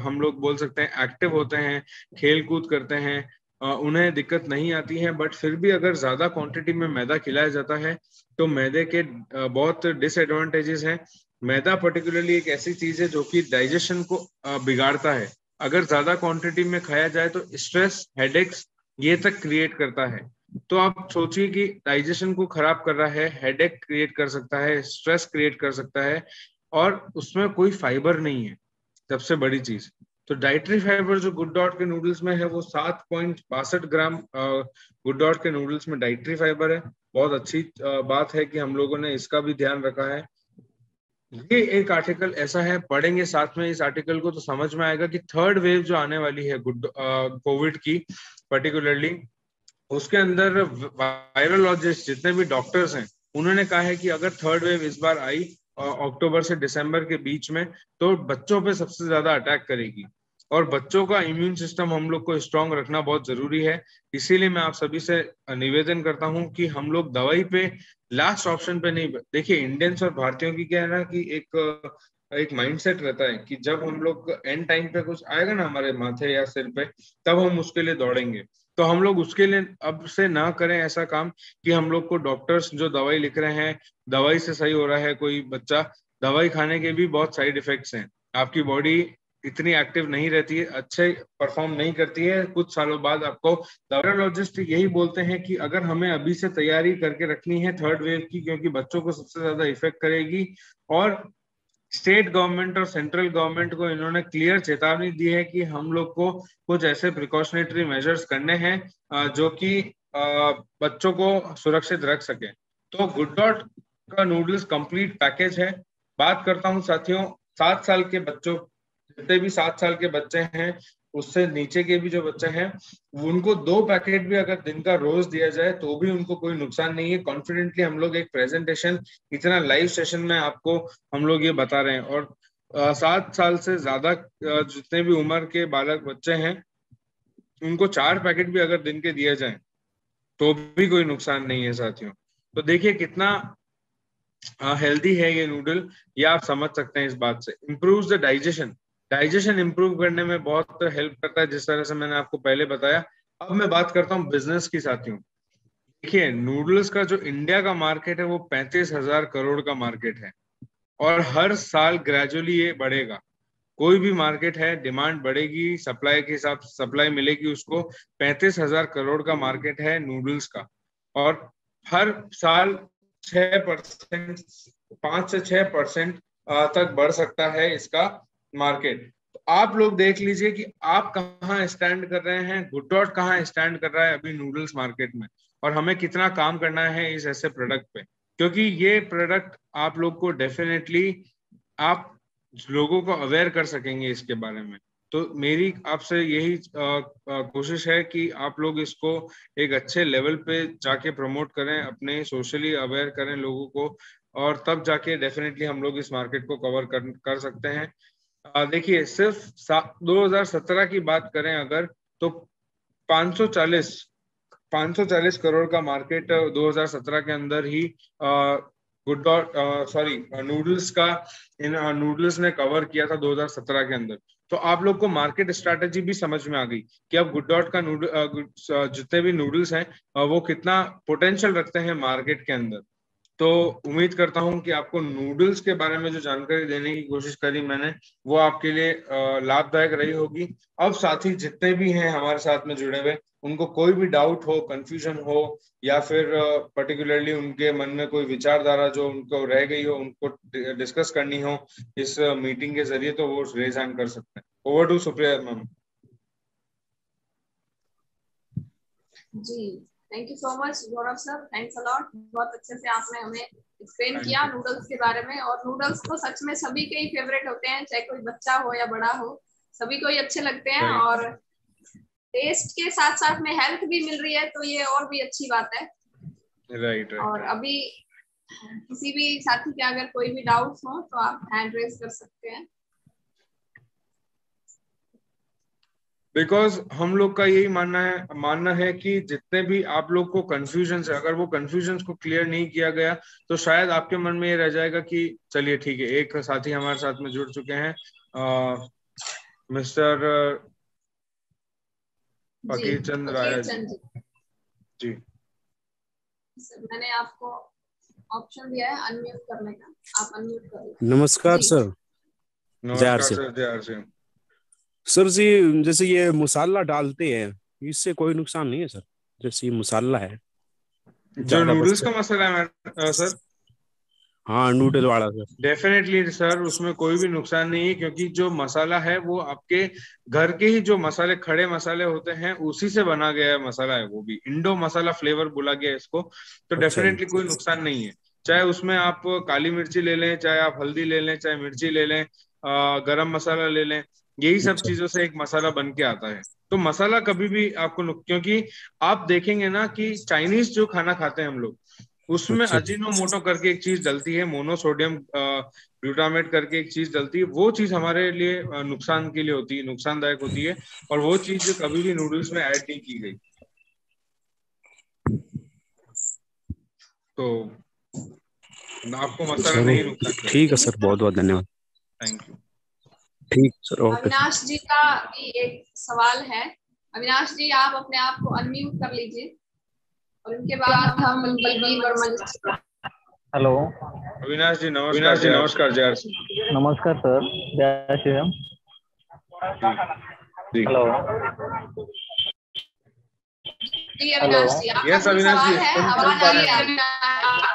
हम लोग बोल सकते हैं एक्टिव होते हैं, खेल कूद करते हैं, उन्हें दिक्कत नहीं आती है, बट फिर भी अगर ज्यादा क्वांटिटी में मैदा खिलाया जाता है तो मैदे के बहुत डिसएडवांटेजेस हैं। मैदा पर्टिकुलरली एक ऐसी चीज है जो कि डाइजेशन को बिगाड़ता है। अगर ज्यादा क्वांटिटी में खाया जाए तो स्ट्रेस, हेडेक्स ये तक क्रिएट करता है। तो आप सोचिए कि डाइजेशन को खराब कर रहा है, हेडेक क्रिएट कर सकता है, स्ट्रेस क्रिएट कर सकता है, और उसमें कोई फाइबर नहीं है सबसे बड़ी चीज। तो डाइटरी फाइबर जो गुड डॉट के नूडल्स में है वो 7.62 ग्राम गुड डॉट के नूडल्स में डाइटरी फाइबर है। बहुत अच्छी बात है कि हम लोगों ने इसका भी ध्यान रखा है। ये एक आर्टिकल ऐसा है, पढ़ेंगे साथ में इस आर्टिकल को तो समझ में आएगा कि थर्ड वेव जो आने वाली है कोविड की पर्टिकुलरली, उसके अंदर वायरोलॉजिस्ट जितने भी डॉक्टर्स हैं उन्होंने कहा है कि अगर थर्ड वेव इस बार आई अक्टूबर से दिसंबर के बीच में, तो बच्चों पे सबसे ज्यादा अटैक करेगी। और बच्चों का इम्यून सिस्टम हम लोग को स्ट्रांग रखना बहुत जरूरी है। इसीलिए मैं आप सभी से निवेदन करता हूं कि हम लोग दवाई पे लास्ट ऑप्शन पे नहीं। देखिए इंडियंस और भारतीयों की क्या है ना कि एक माइंडसेट रहता है कि जब हम लोग एंड टाइम पे कुछ आएगा ना हमारे माथे या सिर पे, तब हम उसके लिए दौड़ेंगे। तो हम लोग उसके लिए अब से ना करें ऐसा काम कि हम लोग को डॉक्टर्स जो दवाई लिख रहे हैं, दवाई से सही हो रहा है कोई बच्चा, दवाई खाने के भी बहुत साइड इफेक्ट्स हैं। आपकी बॉडी इतनी एक्टिव नहीं रहती है, अच्छे परफॉर्म नहीं करती है, कुछ सालों बाद आपको। न्यूरोलॉजिस्ट यही बोलते हैं कि अगर हमें अभी से तैयारी करके रखनी है थर्ड वेव की, क्योंकि बच्चों को सबसे ज्यादा इफेक्ट करेगी। और स्टेट गवर्नमेंट और सेंट्रल गवर्नमेंट को इन्होंने क्लियर चेतावनी दी है कि हम लोग को कुछ ऐसे प्रिकॉशनरी मेजर्स करने हैं जो कि बच्चों को सुरक्षित रख सके। तो गुड डॉट का नूडल्स कंप्लीट पैकेज है। बात करता हूं साथियों, 7 साल के बच्चों, जितने भी 7 साल के बच्चे हैं, उससे नीचे के भी जो बच्चे हैं, उनको 2 पैकेट भी अगर दिन का रोज दिया जाए तो भी उनको कोई नुकसान नहीं है। कॉन्फिडेंटली हम लोग एक प्रेजेंटेशन, इतना लाइव सेशन में आपको हम लोग ये बता रहे हैं। और 7 साल से ज्यादा जितने भी उम्र के बालक बच्चे हैं, उनको 4 पैकेट भी अगर दिन के दिए जाए तो भी कोई नुकसान नहीं है साथियों। तो देखिए कितना हेल्दी है ये नूडल, ये आप समझ सकते हैं इस बात से। Improve the digestion, digestion improve करने में बहुत हेल्प करता है, जिस तरह से मैंने आपको पहले बताया। अब मैं बात करता हूँ बिजनेस की साथियों। देखिए नूडल्स का जो इंडिया का मार्केट है वो 35,000 करोड़ का मार्केट है, और हर साल ग्रेजुअली ये बढ़ेगा। कोई भी मार्केट है, डिमांड बढ़ेगी, सप्लाई के हिसाब से सप्लाई मिलेगी उसको। 35,000 करोड़ का मार्केट है नूडल्स का, और हर साल 6%, 5 से 6% तक बढ़ सकता है इसका मार्केट। तो आप लोग देख लीजिए कि आप कहाँ स्टैंड कर रहे हैं, गुड डॉट कहाँ स्टैंड कर रहा है अभी नूडल्स मार्केट में, और हमें कितना काम करना है इस ऐसे प्रोडक्ट पे। क्योंकि ये प्रोडक्ट आप लोग को डेफिनेटली, आप लोगों को अवेयर कर सकेंगे इसके बारे में। तो मेरी आपसे यही कोशिश है कि आप लोग इसको एक अच्छे लेवल पे जाके प्रमोट करें, अपने सोशली अवेयर करें लोगों को, और तब जाके डेफिनेटली हम लोग इस मार्केट को कवर कर सकते हैं। देखिए सिर्फ 2017 की बात करें अगर, तो 540 540 करोड़ का मार्केट 2017 के अंदर ही गुड डॉट नूडल्स का, इन नूडल्स ने कवर किया था 2017 के अंदर। तो आप लोग को मार्केट स्ट्रैटेजी भी समझ में आ गई कि अब गुड डॉट का जितने भी नूडल्स हैं वो कितना पोटेंशियल रखते हैं मार्केट के अंदर। तो उम्मीद करता हूं कि आपको नूडल्स के बारे में जो जानकारी देने की कोशिश करी मैंने, वो आपके लिए लाभदायक रही होगी। अब साथी जितने भी हैं हमारे साथ में जुड़े हुए, उनको कोई भी डाउट हो, कंफ्यूजन हो, या फिर पर्टिकुलरली उनके मन में कोई विचारधारा जो उनको रह गई हो, उनको डिस्कस करनी हो इस मीटिंग के जरिए, तो वो रेज हैंड कर सकते हैं। Over to Supriya ma'am. जी, thank you so much Gaurav sir, thanks a lot. बहुत अच्छे से आपने हमें एक्सप्लेन किया नूडल्स के बारे में। और नूडल्स तो सच में सभी के ही फेवरेट होते हैं, चाहे कोई बच्चा हो या बड़ा हो, सभी को ही अच्छे लगते हैं। और टेस्ट के साथ साथ में हेल्थ भी मिल रही है, तो ये और भी अच्छी बात है। राइट। और अभी किसी भी साथी के अगर कोई भी डाउट्स हो तो आप हैंड रेज कर सकते हैं। बिकॉज हम लोग का यही मानना है कि जितने भी आप लोग को कंफ्यूजन है, अगर वो कंफ्यूजन को क्लियर नहीं किया गया तो शायद आपके मन में ये रह जाएगा कि चलिए ठीक है। एक साथी हमारे साथ में जुड़ चुके हैं, मिस्टर फकीर चंद राया जी। चंद जी सर, मैंने आपको ऑप्शन दिया है अनम्यूट करने का, आप अनम्यूट कर लीजिए। नमस्कार जी। सर। नमस्कार सर, जय आर सिंह। सर जी, जैसे ये मसाला डालते हैं, इससे कोई नुकसान नहीं है सर? जैसे ये मसाला है जो ज्यादा नूडल्स बच का मसाला है सर, हाँ, नूडल वाला सर। डेफिनेटली सर उसमें कोई भी नुकसान नहीं है, क्योंकि जो मसाला है वो आपके घर के ही जो मसाले, खड़े मसाले होते हैं, उसी से बना गया मसाला है। वो भी इंडो मसाला फ्लेवर बोला गया है इसको। तो अच्छा जी। डेफिनेटली कोई नुकसान नहीं है। चाहे उसमें आप काली मिर्ची ले लें, चाहे आप हल्दी ले लें, चाहे मिर्ची ले लें, गरम मसाला ले लें, यही सब अच्छा चीजों से एक मसाला बन के आता है। तो मसाला कभी भी आपको क्योंकि आप देखेंगे ना कि चाइनीज जो खाना खाते हैं हम लोग, उसमें अच्छा अजीनोमोटो करके एक चीज डलती है, मोनोसोडियम ग्लूटामेट करके एक चीज डलती है। वो चीज हमारे लिए नुकसान के लिए होती है, नुकसानदायक होती है, और वो चीज कभी भी नूडल्स में ऐड नहीं की गई। तो आपको मसाला चलो नहीं नुकसान ठीक करेगा। है सर, बहुत बहुत धन्यवाद। Thank you. ठीक सर, ओके। अविनाश जी का भी एक सवाल है। अविनाश जी, आप अपने आप को अनम्यूट कर लीजिए और उनके बाद हम बलबीर वर्मा जी। हेलो। अविनाश जी नमस्कार, जय आर सिंह। नमस्कार सर, जय श्री राम। जी हेलो। जी अविनाश जी, आपका यस कोई अविनाश सवाल जी, है? सुन आवाज आ रही है?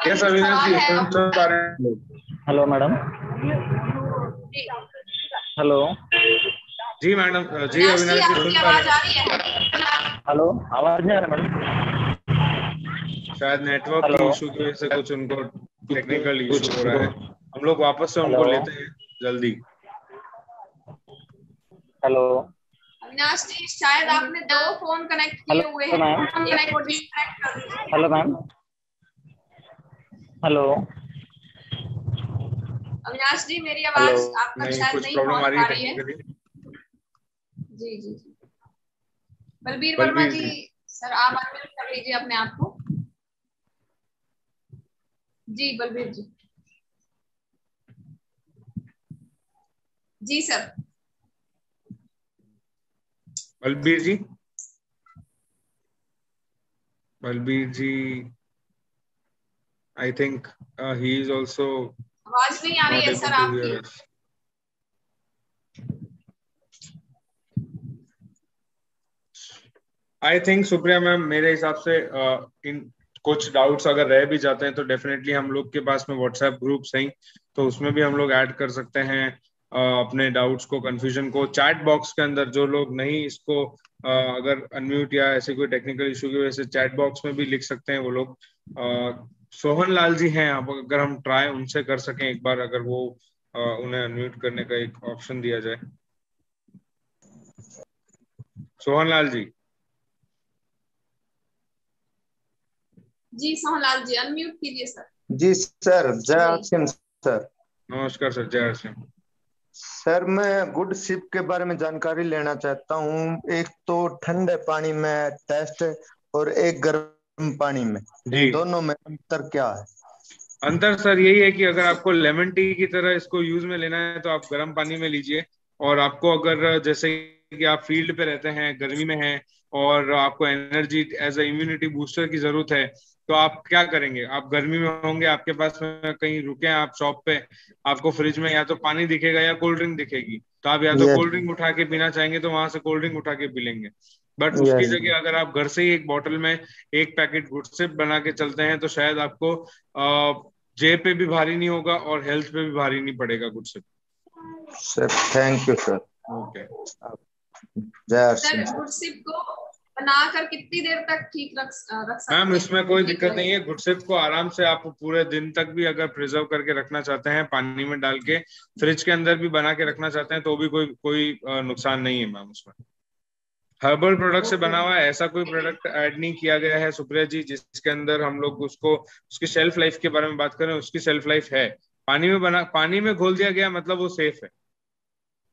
यस अविनाश जी, सुन पा रहे हैं। Hello madam. हेलो। जी मैडम, जी अविनाश जी, अविनाश जी, आपकी सुन पा आवाज रहे आ हैं। रही है? हेलो, आवाज नहीं आ रहा मैडम? शायद नेटवर्क की हेलो। इशू की वजह से कुछ उनको टेक्निकल इशू हो रहा है। हम लोग वापस से उनको हेलो। लेते हैं जल्दी। हेलो। अविनाश जी, शायद आपने 2 फोन कनेक्ट किए हेलो हुए हैं, मैम। एक को डिस्कनेक्ट कर दीजिए। Hello ma'am. हेलो। अविनाश जी, मेरी हेलो। आवाज आप तक शायद कुछ नहीं प्रॉब्लम आ पहुंच रही पा है रही है। टेक्निकली। जी जी जी। बलबीर वर्मा जी, सर आप अनम्यूट कर लीजिए अपने आप को। जी बलबीर जी। जी sir. Balbir ji, Balbir ji, I think he is also आवाज नहीं आ रही नॉट है एबल सर टू आपकी। Here us. I think Supriya ma'am, मेरे हिसाब से इन कुछ डाउट्स अगर रह भी जाते हैं तो डेफिनेटली हम लोग के पास में व्हाट्सएप ग्रुप्स हैं, तो उसमें भी हम लोग ऐड कर सकते हैं अपने डाउट्स को, कंफ्यूजन को। चैट बॉक्स के अंदर जो लोग नहीं इसको अगर अनम्यूट या ऐसे कोई टेक्निकल इशू की वजह से चैट बॉक्स में भी लिख सकते हैं वो लोग। सोहन लाल जी हैं, अब अगर हम ट्राई उनसे कर सकें एक बार, अगर वो उन्हें अनम्यूट करने का एक ऑप्शन दिया जाए। सोहन लाल जी। जी सोहनलाल जी, अनम्यूट कीजिए सर। जी सर, जय आसिम सर। नमस्कार सर, जय आसिम। सर, मैं गुड शिप के बारे में जानकारी लेना चाहता हूँ। एक तो ठंडे पानी में टेस्ट और एक गर्म पानी में, इन दोनों में अंतर क्या है? अंतर सर यही है कि अगर आपको लेमन टी की तरह इसको यूज में लेना है तो आप गर्म पानी में लीजिए, और आपको अगर जैसे कि आप फील्ड पे रहते हैं, गर्मी में हैं, और आपको energy as a immunity booster की जरूरत है, तो आप क्या करेंगे? आप गर्मी में होंगे, आपके पास में कहीं रुके हैं आप शॉप पे, आपको फ्रिज में या तो पानी दिखेगा या कोल्ड ड्रिंक दिखेगी, तो आप या तो कोल्ड ड्रिंक उठा के पीना चाहेंगे तो वहां से कोल्ड ड्रिंक उठा के पी लेंगे। बट उसकी जगह अगर आप घर से ही एक बॉटल में एक पैकेट गुड सिप बना के चलते हैं तो शायद आपको जेब पे भी भारी नहीं होगा और हेल्थ पे भी भारी नहीं पड़ेगा good sip. Sir thank you sir. Okay. Sir good sip को बनाकर कितनी देर तक ठीक रख सकते हैं? मैम इसमें कोई दिक्कत नहीं है। गुड सिप को आराम से आप पूरे दिन तक भी अगर प्रिजर्व करके रखना चाहते हैं, पानी में डाल के फ्रिज के अंदर भी बना के रखना चाहते हैं, तो भी कोई नुकसान नहीं है मैम उसमें। हर्बल प्रोडक्ट से बना हुआ है, ऐसा कोई प्रोडक्ट ऐड नहीं किया गया है सुप्रिया जी जिसके अंदर हम लोग उसको उसकी शेल्फ लाइफ के बारे में बात करें। उसकी शेल्फ लाइफ है, पानी में घोल दिया गया मतलब वो सेफ है।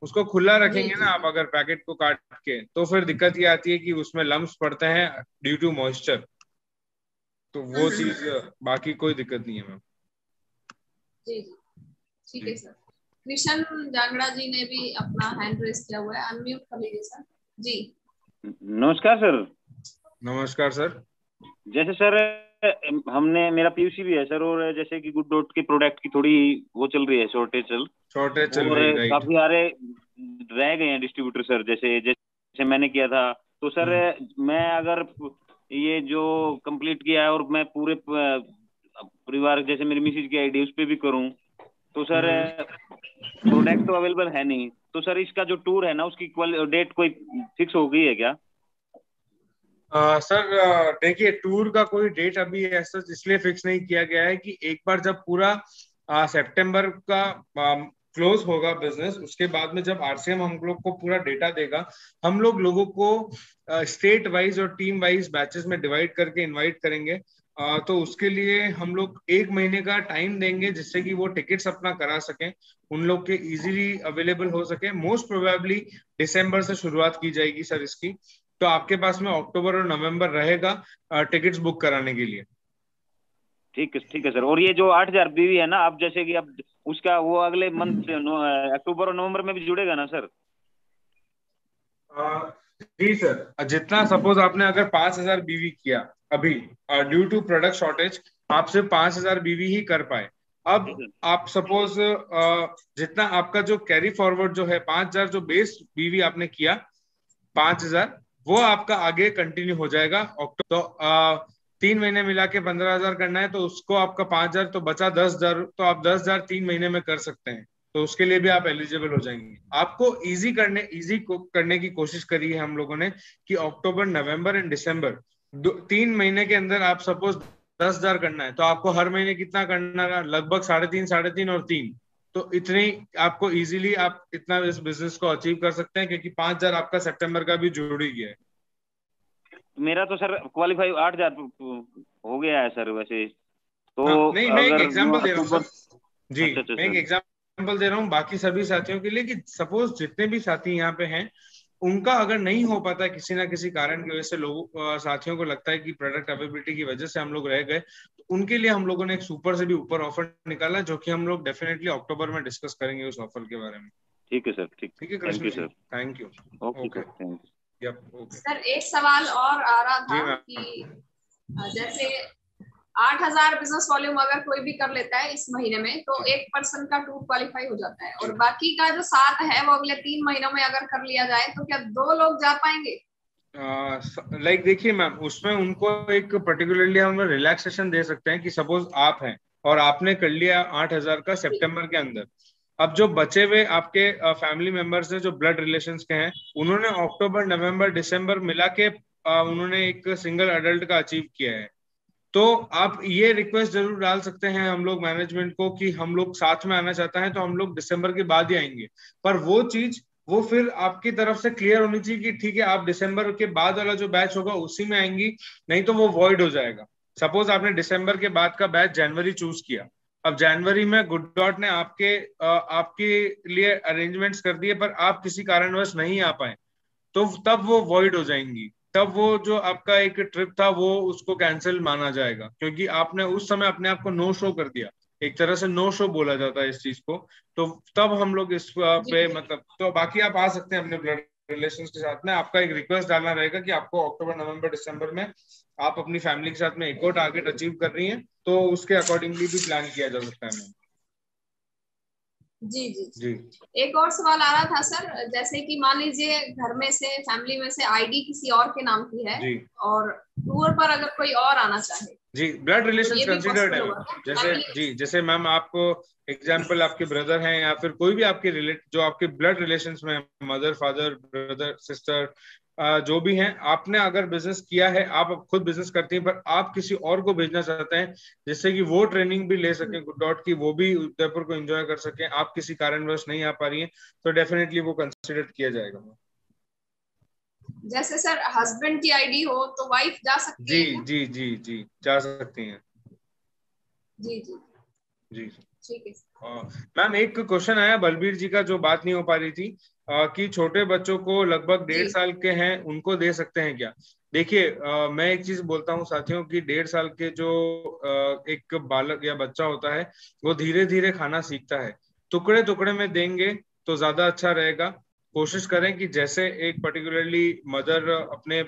उसको खुला रखेंगे ना आप अगर पैकेट को काट के, तो फिर दिक्कत ये आती है कि उसमें लम्स पड़ते हैं ड्यू टू मॉइस्चर, तो वो चीज, बाकी कोई दिक्कत नहीं है मैम। जी जी ठीक है सर। कृष्ण जांगड़ा जी ने भी अपना हैंड रेस किया हुआ है, अनम्यूट कर लीजिए सर। जी नमस्कार सर। नमस्कार सर। जैसे सर हमने मेरा पीयूसी भी है सर, और जैसे कि गुड डॉट के प्रोडक्ट की थोड़ी वो चल रही है, शॉर्टेज चल रही, और राइट। काफी सारे रह गए हैं डिस्ट्रीब्यूटर सर, जैसे जैसे मैंने किया था। तो सर मैं अगर ये जो कंप्लीट किया है और मैं पूरे परिवार, जैसे मेरी मिसेज की आईडी उस पर भी करूं, तो सर प्रोडक्ट तो अवेलेबल है नहीं। तो सर इसका जो टूर है ना, उसकी डेट कोई फिक्स हो गई है क्या? सर देखिए, टूर का कोई डेट अभी ऐसा इसलिए फिक्स नहीं किया गया है कि एक बार जब पूरा सितंबर का क्लोज होगा बिजनेस, उसके बाद में जब आरसीएम हम लोग को पूरा डेटा देगा, हम लोगों को स्टेट वाइज और टीम वाइज बैचेस में डिवाइड करके इनवाइट करेंगे। तो उसके लिए हम लोग 1 महीने का टाइम देंगे, जिससे कि वो टिकट्स अपना करा सकें, उन लोग के इजीली अवेलेबल हो सके। मोस्ट प्रोबेबली दिसंबर से शुरुआत की जाएगी सर इसकी। तो आपके पास में अक्टूबर और नवंबर रहेगा टिकट्स बुक कराने के लिए। ठीक है सर। और ये जो 8,000 बीवी है ना, अब जैसे कि अब उसका वो अगले मंथ अक्टूबर और नवंबर में भी जुड़ेगा ना सर? जी सर, जितना सपोज आपने अगर 5,000 बीवी किया अभी, ड्यू टू प्रोडक्ट शॉर्टेज आप सिर्फ 5,000 बीवी ही कर पाए। अब आप सपोज जितना आपका जो कैरी फॉरवर्ड जो है 5,000 जो बेस बीवी आपने किया 5,000, वो आपका आगे कंटिन्यू हो जाएगा। तो 3 महीने मिला के 15,000 करना है, तो उसको आपका 5,000 तो बचा 10,000, तो आप 10,000 3 महीने में कर सकते हैं। तो उसके लिए भी आप एलिजिबल हो जाएंगे। आपको इजी करने की कोशिश करी है हम लोगों ने कि अक्टूबर, नवंबर एंड दिसंबर 3 महीने के अंदर आप सपोज 10,000 करना है, तो आपको हर महीने कितना करना है? लगभग 3.5 और 3। तो इतने आपको इजीली आप इतना इस बिजनेस को अचीव कर सकते हैं, क्योंकि 5,000 आपका सितंबर का भी जुड़ ही गया है। मेरा तो सर क्वालिफाई 8,000 हो गया है सर वैसे तो। नहीं, मैं एक एग्जांपल दे रहा हूँ सर जी। अच्छा, मैं एक एग्जांपल दे रहा हूँ बाकी सभी साथियों के लिए, कि सपोज जितने भी साथी यहाँ पे हैं, उनका अगर नहीं हो पाता किसी ना किसी कारण की वजह से, लोगों साथियों को लगता है कि प्रोडक्ट अवेलेबिलिटी की वजह से हम लोग रह गए, तो उनके लिए हम लोगों ने एक सुपर से भी ऊपर ऑफर निकाला, जो कि हम लोग डेफिनेटली अक्टूबर में डिस्कस करेंगे उस ऑफर के बारे में। ठीक है सर। ठीक है thank you sir. Thank you. Okay sir एक सवाल और आ रहा था कि जैसे 8,000 बिजनेस वॉल्यूम अगर कोई भी कर लेता है इस महीने में, तो एक पर्सन का टूर क्वालिफाई हो जाता है, और बाकी का जो 7 है वो अगले 3 महीनों में अगर कर लिया जाए, तो क्या 2 लोग जा पाएंगे? लाइक देखिए मैम, उसमें उनको एक पर्टिकुलरली हम रिलैक्सेशन दे सकते हैं कि सपोज आप हैं और आपने कर लिया 8,000 का सितंबर के अंदर। अब जो बचे हुए आपके फैमिली मेंबर्स हैं जो ब्लड रिलेशंस के हैं, उन्होंने अक्टूबर, नवंबर, दिसंबर मिला के उन्होंने एक सिंगल अडल्ट का अचीव किया है। तो आप ये रिक्वेस्ट जरूर डाल सकते हैं हम लोग मैनेजमेंट को कि हम लोग साथ में आना चाहता है, तो हम लोग दिसंबर के बाद ही आएंगे। पर वो फिर आपकी तरफ से क्लियर होनी चाहिए कि ठीक है, आप दिसंबर के बाद वाला जो बैच होगा उसी में आएंगी, नहीं तो वो वॉइड हो जाएगा। सपोज आपने दिसंबर के बाद का बैच जनवरी चूज किया, अब जनवरी में गुड डॉट ने आपके लिए अरेंजमेंट्स कर दिए, पर आप किसी कारणवश नहीं आ पाए, तो तब वो वॉइड हो जाएंगी। तब वो जो आपका एक ट्रिप था वो उसको कैंसिल माना जाएगा, क्योंकि आपने उस समय अपने आप को नो शो कर दिया। एक तरह से नो शो बोला जाता है इस चीज को। तो तब हम लोग इस पे मतलब, तो बाकी आप आ सकते हैं अपने ब्लड रिलेशंस के साथ में। आपका एक रिक्वेस्ट डालना रहेगा कि आपको अक्टूबर, नवंबर, दिसंबर में आप अपनी फैमिली के साथ में एक और टारगेट अचीव कर रही हैं, तो उसके अकॉर्डिंगली भी प्लान किया जा सकता है मैम। जी। एक और सवाल आ रहा था सर, जैसे कि मान लीजिए घर में से, फैमिली में से आईडी किसी और के नाम की है जी, और टूर पर अगर कोई और आना चाहे जी, ब्लड रिलेशंस कंसीडर्ड है। जैसे मैम आपको एग्जांपल आपके ब्रदर हैं या फिर कोई भी आपके जो आपके ब्लड रिलेशंस में, मदर, फादर, ब्रदर, सिस्टर, जो भी हैं, आपने अगर बिजनेस किया है, आप खुद बिजनेस करती हैं, पर आप किसी और को भेजना चाहते हैं जिससे कि वो ट्रेनिंग भी ले सके गुड डॉट की, वो भी उदयपुर को एंजॉय कर सके, आप किसी कारणवश नहीं आ पा रही हैं, तो डेफिनेटली वो कंसिडर किया जाएगा। जैसे सर हस्बैंड की आईडी हो तो वाइफ जा सकती है? जी जा सकती हैं। जी ठीक है। मैम एक क्वेश्चन आया बलबीर जी का, जो बात नहीं हो पा रही थी, कि छोटे बच्चों को लगभग 1.5 साल के हैं, उनको दे सकते हैं क्या? देखिए, मैं एक चीज बोलता हूँ साथियों की, 1.5 साल के जो एक बालक या बच्चा होता है, वो धीरे धीरे खाना सीखता है। टुकड़े टुकड़े में देंगे तो ज्यादा अच्छा रहेगा। कोशिश करें कि जैसे एक पर्टिकुलरली मदर अपने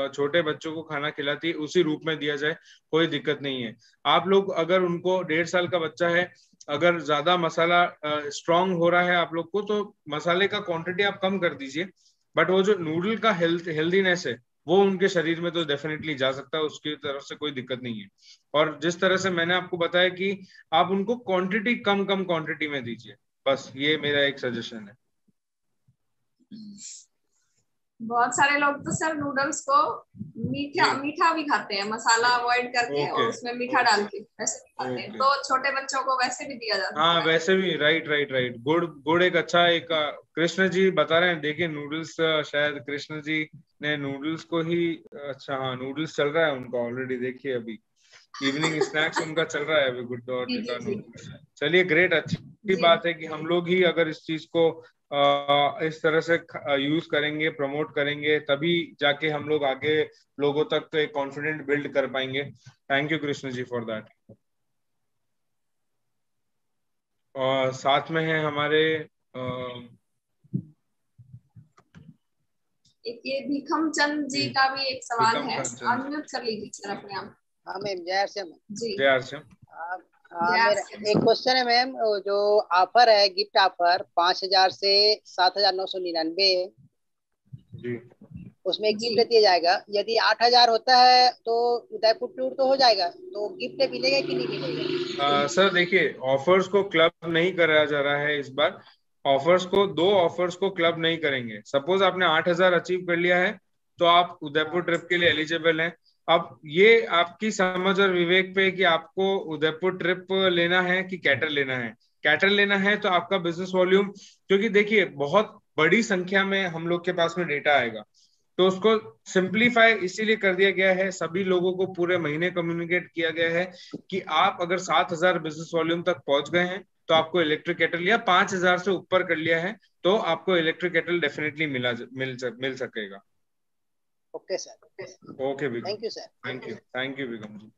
छोटे बच्चों को खाना खिलाती है उसी रूप में दिया जाए, कोई दिक्कत नहीं है। आप लोग अगर उनको 1.5 साल का बच्चा है, अगर ज्यादा मसाला स्ट्रांग हो रहा है आप लोग को, तो मसाले का क्वांटिटी आप कम कर दीजिए, बट वो जो नूडल का हेल्दीनेस है वो उनके शरीर में तो डेफिनेटली जा सकता है, उसकी तरफ से कोई दिक्कत नहीं है। और जिस तरह से मैंने आपको बताया कि आप उनको क्वांटिटी कम क्वांटिटी में दीजिए, बस ये मेरा एक सजेशन है। बहुत सारे लोग तो सर नूडल्स को मीठा भी खाते हैं, मसाला अवॉइड करके और उसमें मीठा डाल के वैसे भी खाते हैं, तो छोटे बच्चों को वैसे भी दिया जाता है। हाँ वैसे भी, राइट। गुड़ एक अच्छा, एक कृष्ण जी बता रहे हैं, देखिए नूडल्स, शायद कृष्ण जी ने नूडल्स को ही, अच्छा हाँ नूडल्स चल रहा है उनका ऑलरेडी, देखिए अभी इवनिंग स्नैक्स उनका चल रहा है अभी गुड का नूडल्स। चलिए ग्रेट, अच्छी बात है कि हम लोग ही अगर इस चीज को इस तरह से यूज करेंगे, प्रमोट करेंगे, तभी जाके हम लोग आगे लोगों तक एक कॉन्फिडेंट बिल्ड कर पाएंगे। Thank you Krishna ji for that. और साथ में है हमारे एक ये भीखम चंद जी का भी एक सवाल है, अनम्यूट कर लीजिए सर अपने आप। हाँ मैम, जय आरसीएम जी। जय आरसीएम। मेरा एक क्वेश्चन है मैम, जो ऑफर है गिफ्ट ऑफर 5,000 से 7,999 जी, उसमें गिफ्ट दिया जाएगा। यदि 8,000 होता है तो उदयपुर टूर तो हो जाएगा, तो गिफ्ट मिलेगा कि नहीं मिलेगा? सर देखिए, ऑफर्स को क्लब नहीं कराया जा रहा है इस बार। दो ऑफर्स को क्लब नहीं करेंगे। सपोज आपने 8,000 अचीव कर लिया है तो आप उदयपुर ट्रिप के लिए एलिजिबल हैं। अब ये आपकी समझ और विवेक पे कि आपको उदयपुर ट्रिप लेना है कि कैटर लेना है। कैटर लेना है तो आपका बिजनेस वॉल्यूम, क्योंकि देखिए बहुत बड़ी संख्या में हम लोग के पास में डेटा आएगा, तो उसको सिंप्लीफाई इसीलिए कर दिया गया है, सभी लोगों को पूरे महीने कम्युनिकेट किया गया है कि आप अगर 7,000 बिजनेस वॉल्यूम तक पहुंच गए हैं तो आपको इलेक्ट्रिक केटल, या 5,000 से ऊपर कर लिया है तो आपको इलेक्ट्रिक केटल डेफिनेटली मिल सकेगा। Okay sir. Okay Begum, thank you sir. Thank you Begum ji.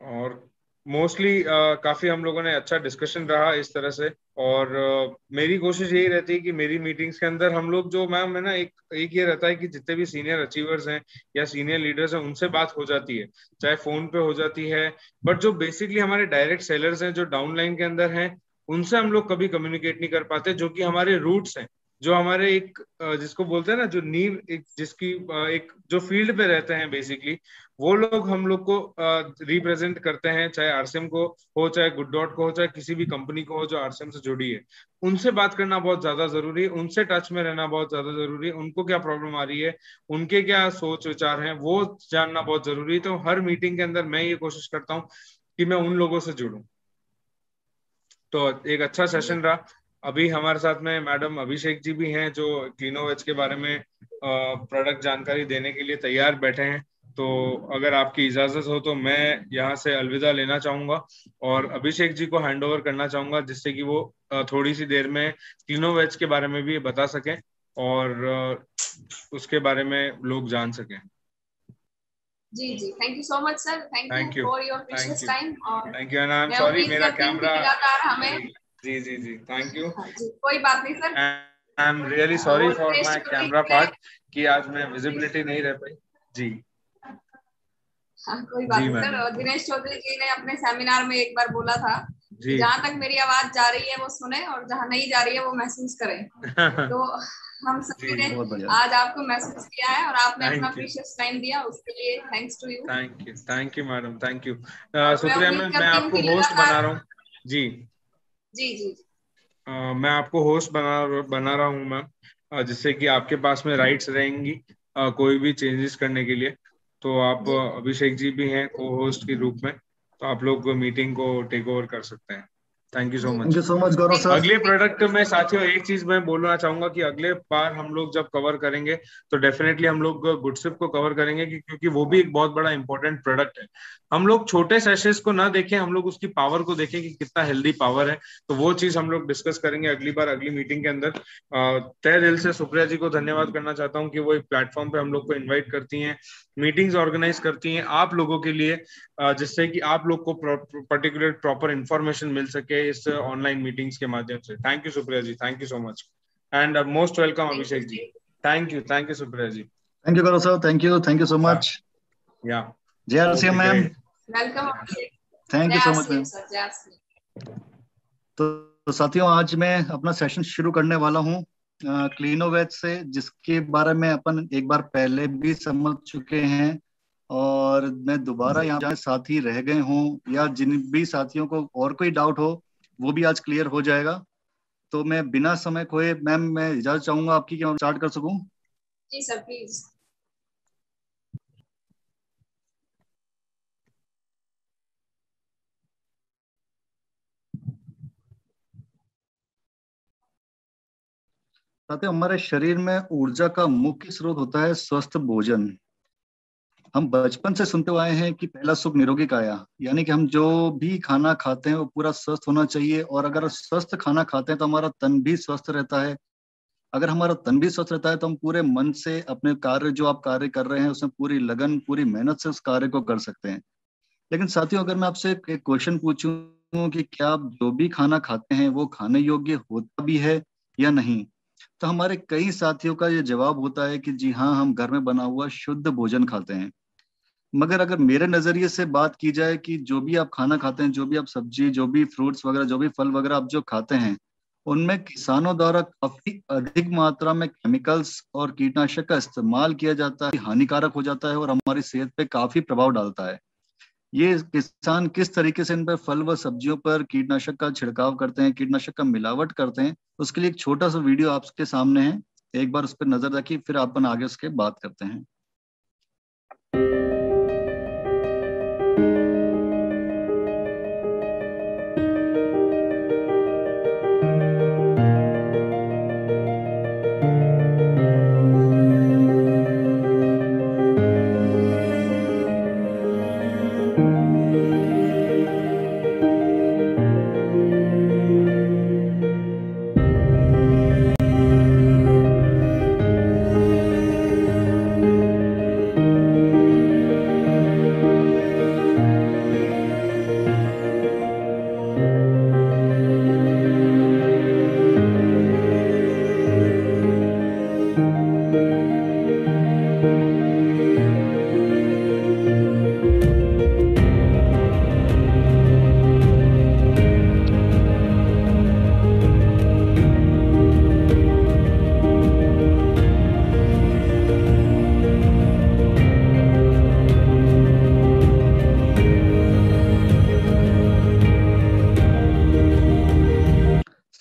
और मोस्टली काफी हम लोगों ने अच्छा डिस्कशन रहा इस तरह से। और मेरी कोशिश यही रहती है कि मेरी मीटिंग्स के अंदर हम लोग जो मैम है ना, एक ये रहता है कि जितने भी सीनियर अचीवर्स हैं या सीनियर लीडर्स हैं उनसे बात हो जाती है, चाहे फोन पे हो जाती है, बट जो बेसिकली हमारे डायरेक्ट सेलर्स हैं जो डाउनलाइन के अंदर हैं उनसे हम लोग कभी कम्युनिकेट नहीं कर पाते, जो कि हमारे रूट्स हैं, जो हमारे एक जिसको बोलते हैं ना, जो नींव, एक जिसकी एक जो फील्ड पे रहते हैं बेसिकली, वो लोग हम लोग को रिप्रेजेंट करते हैं, चाहे आरसीएम को हो, चाहे गुड डॉट को हो, चाहे किसी भी कंपनी को हो जो आरसीएम से जुड़ी है। उनसे बात करना बहुत ज्यादा जरूरी है, उनसे टच में रहना बहुत ज्यादा जरूरी है, उनको क्या प्रॉब्लम आ रही है, उनके क्या सोच विचार हैं वो जानना बहुत जरूरी है। तो हर मीटिंग के अंदर मैं ये कोशिश करता हूँ कि मैं उन लोगों से जुड़ूं। तो एक अच्छा सेशन रहा। अभी हमारे साथ में मैडम अभिषेक जी भी हैं जो क्लीनोवेज के बारे में प्रोडक्ट जानकारी देने के लिए तैयार बैठे हैं। तो अगर आपकी इजाजत हो तो मैं यहाँ से अलविदा लेना चाहूंगा और अभिषेक जी को हैंड ओवर करना चाहूंगा, जिससे कि वो थोड़ी सी देर में क्लीनोवेज के बारे में भी बता सकें और उसके बारे में लोग जान सकें। जी जी, thank you so much sir, thank you for your precious time. और thank you, and I am sorry मेरा कैमरा, हमें जी थैंक यू। कोई बात नहीं sir, I am really sorry for my camera part कि आज मैं विजिबिलिटी नहीं रह पाई जी। हाँ कोई बात नहीं सर। दिनेश चौधरी जी ने अपने सेमिनार में एक बार बोला था, जहाँ तक मेरी आवाज जा रही है वो सुने और जहाँ नहीं जा रही है वो महसूस करें। तो हम सभी ने आज आपको महसूस किया है और आपने अपना प्रीशियस टाइम दिया, उसके लिए thanks to you. Thank you madam, thank you. Supriya ma'am, मैं आपको होस्ट बना रहा हूँ जी जी मैं आपको होस्ट बना रहा हूँ मैम, जिससे कि आपके पास में राइट्स रहेंगी कोई भी चेंजेस करने के लिए। तो आप अभिषेक जी भी हैं को होस्ट के रूप में, तो आप लोग मीटिंग को टेक ओवर कर सकते हैं। Thank you so much Gaurav sir. अगले प्रोडक्ट में साथियों एक चीज मैं बोलना चाहूंगा कि अगले बार हम लोग जब कवर करेंगे तो डेफिनेटली हम लोग गुडसिप को कवर करेंगे, क्योंकि वो भी एक बहुत बड़ा इंपॉर्टेंट प्रोडक्ट है। हम लोग छोटे सेशेस को ना देखें, हम लोग उसकी पावर को देखें कि कितना हेल्दी पावर है। तो वो चीज हम लोग डिस्कस करेंगे अगली बार, अगली मीटिंग के अंदर। तहे दिल से सुप्रिया जी को धन्यवाद करना चाहता हूँ कि वो एक प्लेटफॉर्म पे हम लोग को इन्वाइट करती हैं, मीटिंग्स ऑर्गेनाइज करती हैं आप लोगों के लिए, जिससे कि आप लोग को पर्टिकुलर प्रॉपर इंफॉर्मेशन मिल सके, इस ऑनलाइन मीटिंग्स के माध्यम से। Thank you Supriya ji, thank you so much and most welcome Abhishek ji. Thank you Supriya ji. Thank you Gaurav sir, thank you so much. या Jay ma'am, welcome Abhishek. Thank you so much ma'am. जय तो साथियों, आज मैं अपना सेशन शुरू करने वाला हूँ क्लीनोवेज से, जिसके बारे में अपन एक बार पहले भी समझ चुके हैं, और मैं दोबारा यहाँ साथी रह गए हों या जिन भी साथियों को और कोई डाउट हो वो भी आज क्लियर हो जाएगा। तो मैं बिना समय खोए मैम, मैं इजाजत चाहूंगा आपकी कि मैं स्टार्ट कर सकूं। जी सर, प्लीज। साथियों, हमारे शरीर में ऊर्जा का मुख्य स्रोत होता है स्वस्थ भोजन। हम बचपन से सुनते आए हैं कि पहला सुख निरोगी काया, यानी कि हम जो भी खाना खाते हैं वो पूरा स्वस्थ होना चाहिए, और अगर स्वस्थ खाना खाते हैं तो हमारा तन भी स्वस्थ रहता है। अगर हमारा तन भी स्वस्थ रहता है तो हम पूरे मन से अपने कार्य, जो आप कार्य कर रहे हैं उसमें पूरी लगन, पूरी मेहनत से उस कार्य को कर सकते हैं। लेकिन साथियों, अगर मैं आपसे एक क्वेश्चन पूछूं कि क्या आप जो भी खाना खाते हैं वो खाने योग्य होता भी है या नहीं, तो हमारे कई साथियों का ये जवाब होता है कि जी हाँ, हम घर में बना हुआ शुद्ध भोजन खाते हैं। मगर अगर मेरे नजरिए से बात की जाए कि जो भी आप खाना खाते हैं, जो भी आप सब्जी, जो भी फ्रूट्स वगैरह, जो भी फल वगैरह आप जो खाते हैं, उनमें किसानों द्वारा काफी अधिक मात्रा में केमिकल्स और कीटनाशक का इस्तेमाल किया जाता है, हानिकारक हो जाता है और हमारी सेहत पे काफी प्रभाव डालता है। ये किसान किस तरीके से इन पर फल व सब्जियों पर कीटनाशक का छिड़काव करते हैं, कीटनाशक का मिलावट करते हैं, उसके लिए एक छोटा सा वीडियो आपके सामने है, एक बार उस पर नजर रखिए, फिर अपन आगे उसके बात करते हैं।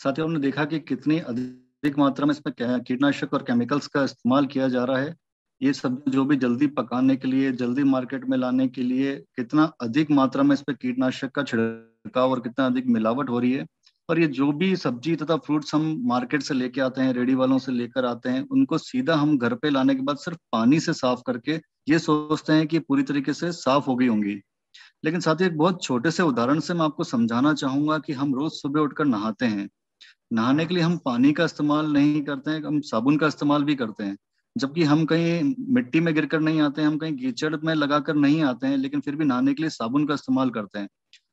साथियों, हमने देखा कि कितनी अधिक मात्रा में इसमें कीटनाशक और केमिकल्स का इस्तेमाल किया जा रहा है। ये सब जो भी जल्दी पकाने के लिए, जल्दी मार्केट में लाने के लिए, कितना अधिक मात्रा में इस पर कीटनाशक का छिड़काव और कितना अधिक मिलावट हो रही है। और ये जो भी सब्जी तथा फ्रूट्स हम मार्केट से लेके आते हैं, रेडी वालों से लेकर आते हैं, उनको सीधा हम घर पे लाने के बाद सिर्फ पानी से साफ करके ये सोचते हैं कि पूरी तरीके से साफ हो गई होंगी। लेकिन साथ ही एक बहुत छोटे से उदाहरण से मैं आपको समझाना चाहूंगा कि हम रोज सुबह उठकर नहाते हैं। नहाने के लिए हम पानी का इस्तेमाल नहीं करते हैं, हम साबुन का इस्तेमाल भी करते हैं। जबकि हम कहीं मिट्टी में गिरकर नहीं आते हैं, हम कहीं कीचड़ में लगाकर नहीं आते हैं, लेकिन फिर भी नहाने के लिए साबुन का इस्तेमाल करते हैं।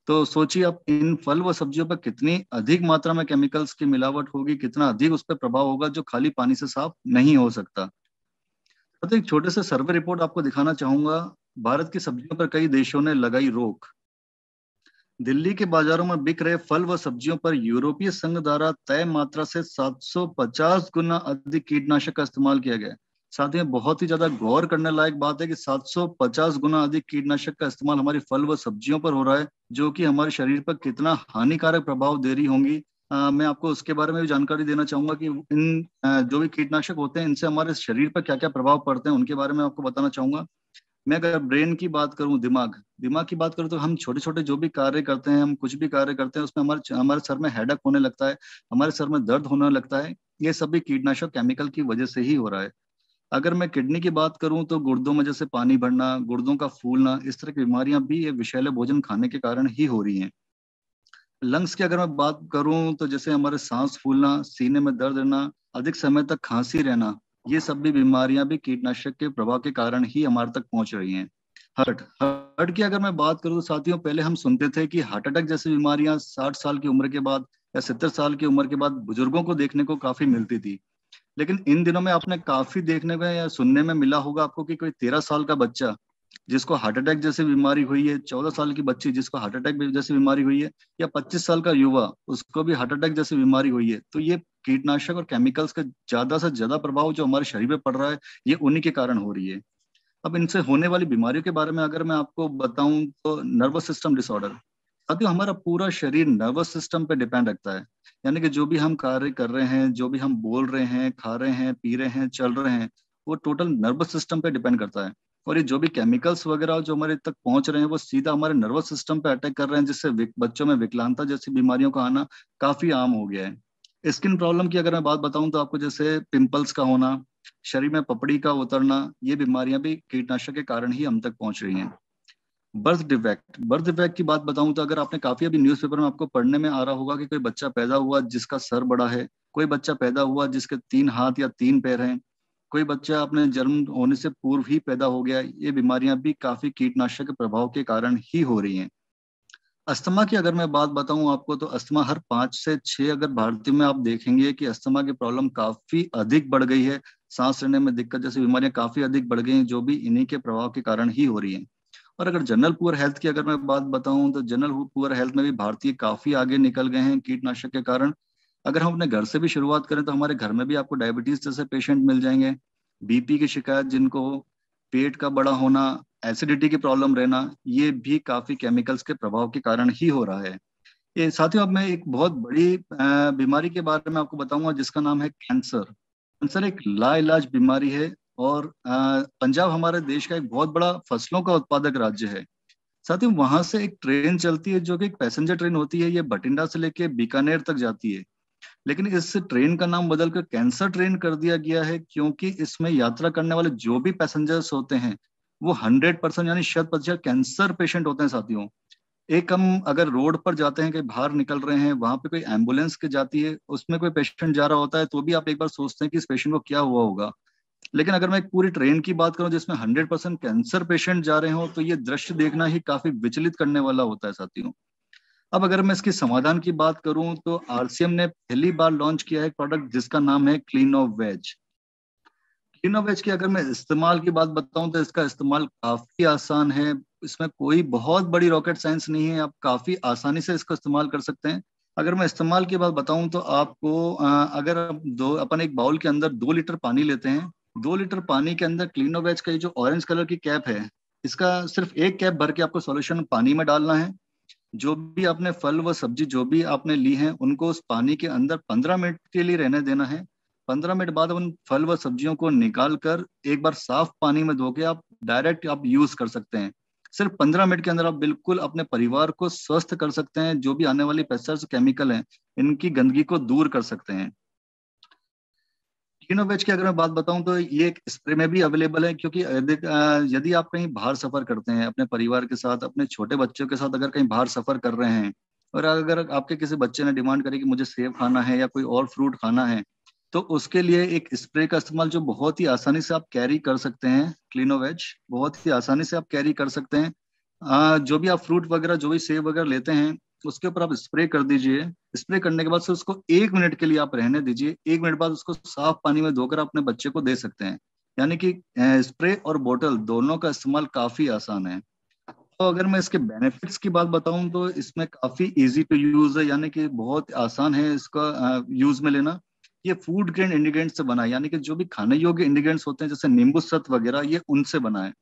तो सोचिए आप, इन फल व सब्जियों पर कितनी अधिक मात्रा में केमिकल्स की मिलावट होगी, कितना अधिक उस पर प्रभाव होगा जो खाली पानी से साफ नहीं हो सकता। तो एक छोटे से सर्वे रिपोर्ट आपको दिखाना चाहूंगा। भारत की सब्जियों पर कई देशों ने लगाई रोक। दिल्ली के बाजारों में बिक रहे फल व सब्जियों पर यूरोपीय संघ द्वारा तय मात्रा से 750 गुना अधिक कीटनाशक का इस्तेमाल किया गया। साथ ही बहुत ही ज्यादा गौर करने लायक बात है कि 750 गुना अधिक कीटनाशक का इस्तेमाल हमारी फल व सब्जियों पर हो रहा है, जो कि हमारे शरीर पर कितना हानिकारक प्रभाव दे रही होंगी। मैं आपको उसके बारे में भी जानकारी देना चाहूंगा कि इन जो भी कीटनाशक होते हैं, इनसे हमारे शरीर पर क्या क्या प्रभाव पड़ते हैं, उनके बारे में आपको बताना चाहूंगा। मैं अगर ब्रेन की बात करूं, दिमाग की बात करूं, तो हम छोटे छोटे जो भी कार्य करते हैं, हम कुछ भी कार्य करते हैं, उसमें हमारे सर में हेडेक होने लगता है, हमारे सर में दर्द होने लगता है। ये सभी कीटनाशक केमिकल की वजह से ही हो रहा है। अगर मैं किडनी की बात करूं तो गुर्दों में जैसे पानी भरना, गुर्दों का फूलना, इस तरह की बीमारियां भी ये विषैले भोजन खाने के कारण ही हो रही हैं। लंग्स की अगर मैं बात करूं तो जैसे हमारे सांस फूलना, सीने में दर्द रहना, अधिक समय तक खांसी रहना, ये सब भी बीमारियां भी कीटनाशक के प्रभाव के कारण ही हमारे तक पहुंच रही हैं। हार्ट की अगर मैं बात करूँ तो साथियों, पहले हम सुनते थे कि हार्ट अटैक जैसी बीमारियां 60 साल की उम्र के बाद या 70 साल की उम्र के बाद बुजुर्गों को देखने को काफी मिलती थी। लेकिन इन दिनों में आपने काफी देखने में या सुनने में मिला होगा आपको कि कोई 13 साल का बच्चा जिसको हार्ट अटैक जैसी बीमारी हुई है, 14 साल की बच्ची जिसको हार्ट अटैक जैसी बीमारी हुई है, या 25 साल का युवा उसको भी हार्ट अटैक जैसी बीमारी हुई है। तो ये कीटनाशक और केमिकल्स का ज्यादा से ज्यादा प्रभाव जो हमारे शरीर पे पड़ रहा है, ये उन्हीं के कारण हो रही है। अब इनसे होने वाली बीमारियों के बारे में अगर मैं आपको बताऊं तो नर्वस सिस्टम डिसऑर्डर, साथियों हमारा पूरा शरीर नर्वस सिस्टम पे डिपेंड रखता है। यानी कि जो भी हम कार्य कर रहे हैं, जो भी हम बोल रहे हैं, खा रहे हैं, पी रहे हैं, चल रहे हैं, वो टोटल नर्वस सिस्टम पे डिपेंड करता है। और ये जो भी केमिकल्स वगैरह जो हमारे तक पहुंच रहे हैं वो सीधा हमारे नर्वस सिस्टम पे अटैक कर रहे हैं, जिससे बच्चों में विकलांगता जैसी बीमारियों का आना काफी आम हो गया है। स्किन प्रॉब्लम की अगर मैं बात बताऊं तो आपको जैसे पिंपल्स का होना, शरीर में पपड़ी का उतरना, ये बीमारियां भी कीटनाशक के कारण ही हम तक पहुंच रही हैं। बर्थ डिफेक्ट की बात बताऊं तो अगर आपने काफी अभी न्यूज़पेपर में आपको पढ़ने में आ रहा होगा कि कोई बच्चा पैदा हुआ जिसका सर बड़ा है, कोई बच्चा पैदा हुआ जिसके 3 हाथ या 3 पैर हैं, कोई बच्चा अपने जन्म होने से पूर्व ही पैदा हो गया। ये बीमारियां भी काफी कीटनाशक के प्रभाव के कारण ही हो रही हैं। अस्थमा की अगर मैं बात बताऊं आपको तो अस्थमा हर 5 से 6 अगर भारतीय में आप देखेंगे कि अस्थमा की प्रॉब्लम काफी अधिक बढ़ गई है। सांस लेने में दिक्कत जैसी बीमारियां काफी अधिक बढ़ गई हैं, जो भी इन्हीं के प्रभाव के कारण ही हो रही हैं। और अगर जनरल पुअर हेल्थ की अगर मैं बात बताऊं तो जनरल पुअर हेल्थ में भी भारतीय काफी आगे निकल गए हैं कीटनाशक के कारण। अगर हम अपने घर से भी शुरुआत करें तो हमारे घर में भी आपको डायबिटीज जैसे पेशेंट मिल जाएंगे, बीपी की शिकायत जिनको, पेट का बड़ा होना, एसिडिटी की प्रॉब्लम रहना, ये भी काफी केमिकल्स के प्रभाव के कारण ही हो रहा है। ये साथियों, अब मैं एक बहुत बड़ी बीमारी के बारे में आपको बताऊंगा जिसका नाम है कैंसर। कैंसर एक लाइलाज बीमारी है और पंजाब हमारे देश का एक बहुत बड़ा फसलों का उत्पादक राज्य है। साथियों वहां से एक ट्रेन चलती है जो कि एक पैसेंजर ट्रेन होती है, ये बठिंडा से लेके बीकानेर तक जाती है। लेकिन इस ट्रेन का नाम बदलकर कैंसर ट्रेन कर दिया गया है क्योंकि इसमें यात्रा करने वाले जो भी पैसेंजर्स होते हैं वो 100% यानी 100% कैंसर पेशेंट होते हैं। साथियों एक हम अगर रोड पर जाते हैं, कहीं बाहर निकल रहे हैं, वहां पे कोई एम्बुलेंस के जाती है, उसमें कोई पेशेंट जा रहा होता है तो भी आप एक बार सोचते हैं कि इस पेशेंट को क्या हुआ होगा। लेकिन अगर मैं एक पूरी ट्रेन की बात करूं जिसमें 100% कैंसर पेशेंट जा रहे हो तो ये दृश्य देखना ही काफी विचलित करने वाला होता है। साथियों अब अगर मैं इसके समाधान की बात करूं तो आरसीएम ने पहली बार लॉन्च किया है एक प्रोडक्ट जिसका नाम है क्लीनोवेज। क्लीनोवेज की अगर मैं इस्तेमाल की बात बताऊं तो इसका इस्तेमाल काफी आसान है। इसमें कोई बहुत बड़ी रॉकेट साइंस नहीं है, आप काफी आसानी से इसको इस्तेमाल कर सकते हैं। अगर मैं इस्तेमाल की बात बताऊं तो आपको अगर अपन एक बाउल के अंदर 2 लीटर पानी लेते हैं, 2 लीटर पानी के अंदर क्लीनोवेज का ये जो ऑरेंज कलर की कैप है, इसका सिर्फ एक कैप भर के आपको सॉल्यूशन पानी में डालना है। जो भी आपने फल व सब्जी जो भी आपने ली है उनको उस पानी के अंदर 15 मिनट के लिए रहने देना है। 15 मिनट बाद उन फल व सब्जियों को निकाल कर एक बार साफ पानी में धो के आप डायरेक्ट आप यूज कर सकते हैं। सिर्फ 15 मिनट के अंदर आप बिल्कुल अपने परिवार को स्वस्थ कर सकते हैं। जो भी आने वाली पेस्टिसाइड्स केमिकल हैं इनकी गंदगी को दूर कर सकते हैं। क्लीनोवेज की अगर मैं बात बताऊं तो ये एक स्प्रे में भी अवेलेबल है क्योंकि यदि आप कहीं बाहर सफर करते हैं अपने परिवार के साथ, अपने छोटे बच्चों के साथ अगर कहीं बाहर सफर कर रहे हैं और अगर आपके किसी बच्चे ने डिमांड करी कि मुझे सेब खाना है या कोई और फ्रूट खाना है तो उसके लिए एक स्प्रे का इस्तेमाल जो बहुत ही आसानी से आप कैरी कर सकते हैं। क्लीनोवेज बहुत ही आसानी से आप कैरी कर सकते हैं। जो भी आप फ्रूट वगैरह जो भी सेब वगैरह लेते हैं उसके ऊपर आप स्प्रे कर दीजिए। स्प्रे करने के बाद से उसको 1 मिनट के लिए आप रहने दीजिए। 1 मिनट बाद उसको साफ पानी में धोकर अपने बच्चे को दे सकते हैं। यानी कि स्प्रे और बोतल दोनों का इस्तेमाल काफी आसान है। तो अगर मैं इसके बेनिफिट्स की बात बताऊं तो इसमें काफी इजी टू यूज है, यानी कि बहुत आसान है इसका यूज में लेना। ये फूड ग्रेन इंग्रेडिएंट्स से बना है, यानी कि जो भी खाने योग्य इंग्रेडिएंट्स होते हैं जैसे नींबू सत्व वगैरह ये उनसे बना है।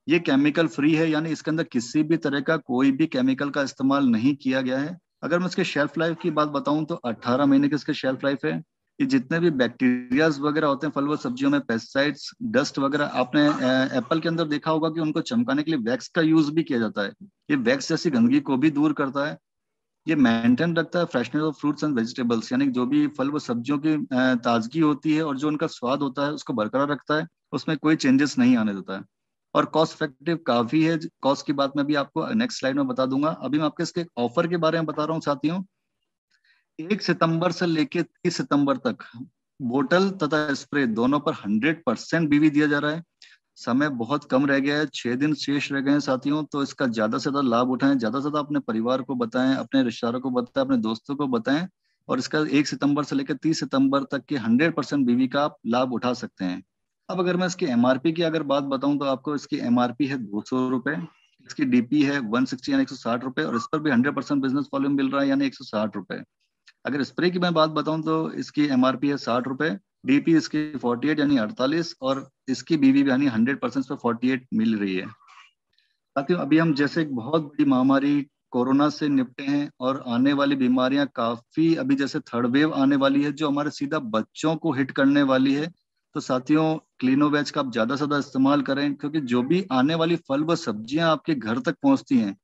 ये केमिकल फ्री है, यानी इसके अंदर किसी भी तरह का कोई भी केमिकल का इस्तेमाल नहीं किया गया है। अगर मैं इसके शेल्फ लाइफ की बात बताऊं तो 18 महीने की इसके शेल्फ लाइफ है। ये जितने भी बैक्टीरियाज वगैरह होते हैं फल व सब्जियों में, पेस्टिसाइड्स, डस्ट वगैरह, आपने एप्पल के अंदर देखा होगा कि उनको चमकाने के लिए वैक्स का यूज भी किया जाता है। ये वैक्स जैसी गंदगी को भी दूर करता है। ये मेंटेन रखता है freshness of fruits and vegetables, यानी जो भी फल व सब्जियों की ताजगी होती है और जो उनका स्वाद होता है उसको बरकरार रखता है, उसमें कोई चेंजेस नहीं आने देता है। और कॉस्ट इफेक्टिव काफी है। कॉस्ट की बात मैं भी आपको नेक्स्ट स्लाइड में बता दूंगा। अभी मैं आपके इसके ऑफर के बारे में बता रहा हूँ साथियों। 1 सितंबर से लेके 30 सितंबर तक बोतल तथा स्प्रे दोनों पर 100% बीवी दिया जा रहा है। समय बहुत कम रह गया है, 6 दिन शेष रह गए हैं साथियों। तो इसका ज्यादा से ज्यादा लाभ उठाएं, ज्यादा से ज्यादा अपने परिवार को बताएं, अपने रिश्तेदारों को बताएं, अपने दोस्तों को बताएं। और इसका 1 सितंबर से लेकर 30 सितंबर तक के 100% बीवी का आप लाभ उठा सकते हैं। अब अगर मैं इसकी एमआरपी की अगर बात बताऊं तो आपको इसकी एमआरपी है 200 रुपए, इसकी डीपी है 160 यानी 160 रुपए, और इस पर भी 100% बिजनेस वॉल्यूम मिल रहा है यानी 160 रुपए। अगर स्प्रे की मैं बात बताऊं तो इसकी एमआरपी है 60 रुपए, डीपी इसकी 48 यानी 48, और इसकी बीवी यानी 100% पे 48 मिल रही है। साथियों अभी हम जैसे एक बहुत बड़ी महामारी कोरोना से निपटे हैं, और आने वाली बीमारियां काफी, अभी जैसे थर्ड वेव आने वाली है जो हमारे सीधा बच्चों को हिट करने वाली है। तो साथियों क्लीनोवेज का आप ज्यादा से ज्यादा इस्तेमाल करें, क्योंकि जो भी आने वाली फल व सब्जियां आपके घर तक पहुंचती हैं,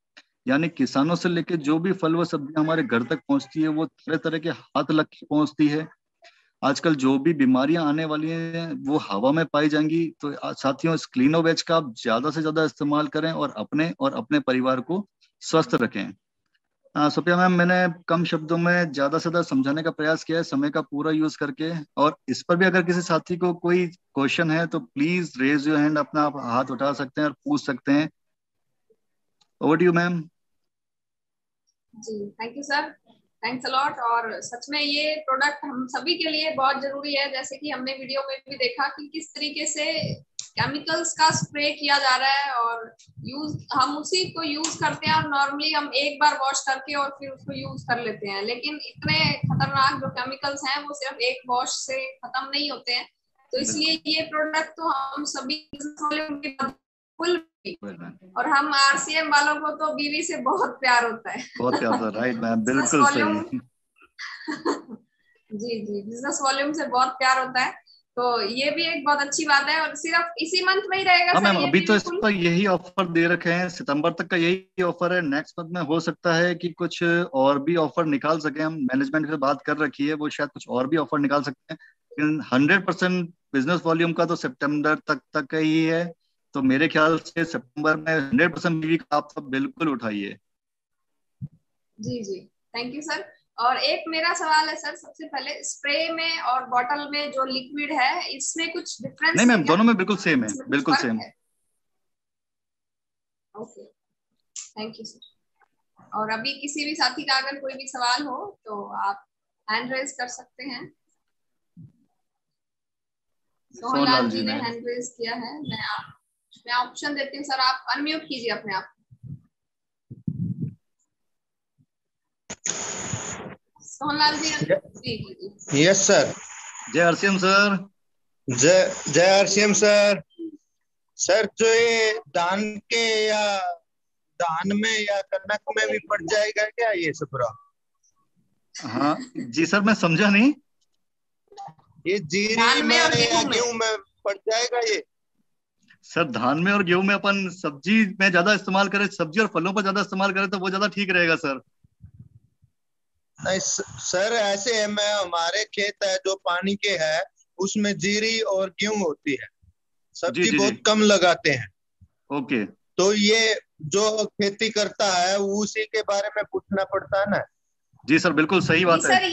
यानी किसानों से लेके जो भी फल व सब्जियां हमारे घर तक पहुंचती है, वो तरह तरह के हाथ लग के पहुंचती है। आजकल जो भी बीमारियां आने वाली हैं वो हवा में पाई जाएंगी। तो साथियों इस क्लीनोवेज का आप ज्यादा से ज्यादा इस्तेमाल करें और अपने परिवार को स्वस्थ रखें। सुप्रिया मैम, मैंने कम शब्दों में ज्यादा से ज्यादा समझाने का प्रयास किया है समय का पूरा यूज करके। और इस पर भी अगर किसी साथी को कोई क्वेश्चन है तो प्लीज रेज योर हैंड, अपना आप हाथ उठा सकते हैं और पूछ सकते हैं। Over to you ma'am. जी thank you sir, thanks a lot. और सच में ये प्रोडक्ट हम सभी के लिए बहुत जरूरी है। जैसे कि हमने वीडियो में भी देखा कि किस तरीके से केमिकल्स का स्प्रे किया जा रहा है, और हम उसी को यूज करते हैं, और नॉर्मली हम एक बार वॉश करके और फिर उसको यूज कर लेते हैं। लेकिन इतने खतरनाक जो केमिकल्स हैं वो सिर्फ एक वॉश से खत्म नहीं होते हैं। तो इसलिए ये प्रोडक्ट तो हम सभी फुल, और हम आरसीएम वालों को तो बीवी से बहुत प्यार होता है। बहुत प्यार होता है, राइट मैम, बिल्कुल सही। जी जी, बिजनेस वॉल्यूम से बहुत प्यार होता है। तो ये भी एक बहुत अच्छी बात है, और सिर्फ इसी मंथ में ही रहेगा। हाँ मैम, अभी तो इस पर यही ऑफर दे रखे हैं, सितंबर तक का यही ऑफर है। नेक्स्ट मंथ में हो सकता है कि कुछ और भी ऑफर निकाल सके, हम मैनेजमेंट से बात कर रखी है, वो शायद कुछ और भी ऑफर निकाल सकते हैं। लेकिन 100% बिजनेस वॉल्यूम का तो सितंबर तक का ही है। तो मेरे ख्याल से सितंबर में 100% बीवी का आप सब बिल्कुल उठाइए। जी जी, थैंक यू सर। और एक मेरा सवाल है सर, सबसे पहले स्प्रे में और बॉटल में जो लिक्विड है, इसमें कुछ डिफरेंस? नहीं मैम, दोनों में बिल्कुल सेम है, बिल्कुल same. Okay, thank you sir. और अभी किसी भी साथी का अगर कोई भी सवाल हो तो आप हैंड रेज कर सकते हैं। सोहनलाल जी ने हैंड रेज किया है। मैं ऑप्शन देती हूँ सर, आप अनम्यूट कीजिए अपने आप। सोहनलाल जी। Yes sir. जय आरसीएम सर। जय आरसीएम सर। सर जो ये धान में या कनक में भी पड़ जाएगा क्या ये स्प्रे? हाँ जी सर, मैं समझा नहीं। ये जीरी में या गेहूं में पड़ जाएगा ये? सर धान में और गेहूं में अपन सब्जी में ज्यादा इस्तेमाल करें, सब्जी और फलों पर ज्यादा इस्तेमाल करें तो वो ज्यादा ठीक रहेगा सर। नहीं सर, ऐसे है, मैं हमारे खेत है जो पानी के है उसमें जीरी और गेहूं होती है, सब्जी बहुत कम लगाते हैं। ओके, तो ये जो खेती करता है उसी के बारे में पूछना पड़ता है ना? जी सर, बिल्कुल सही बात है सर।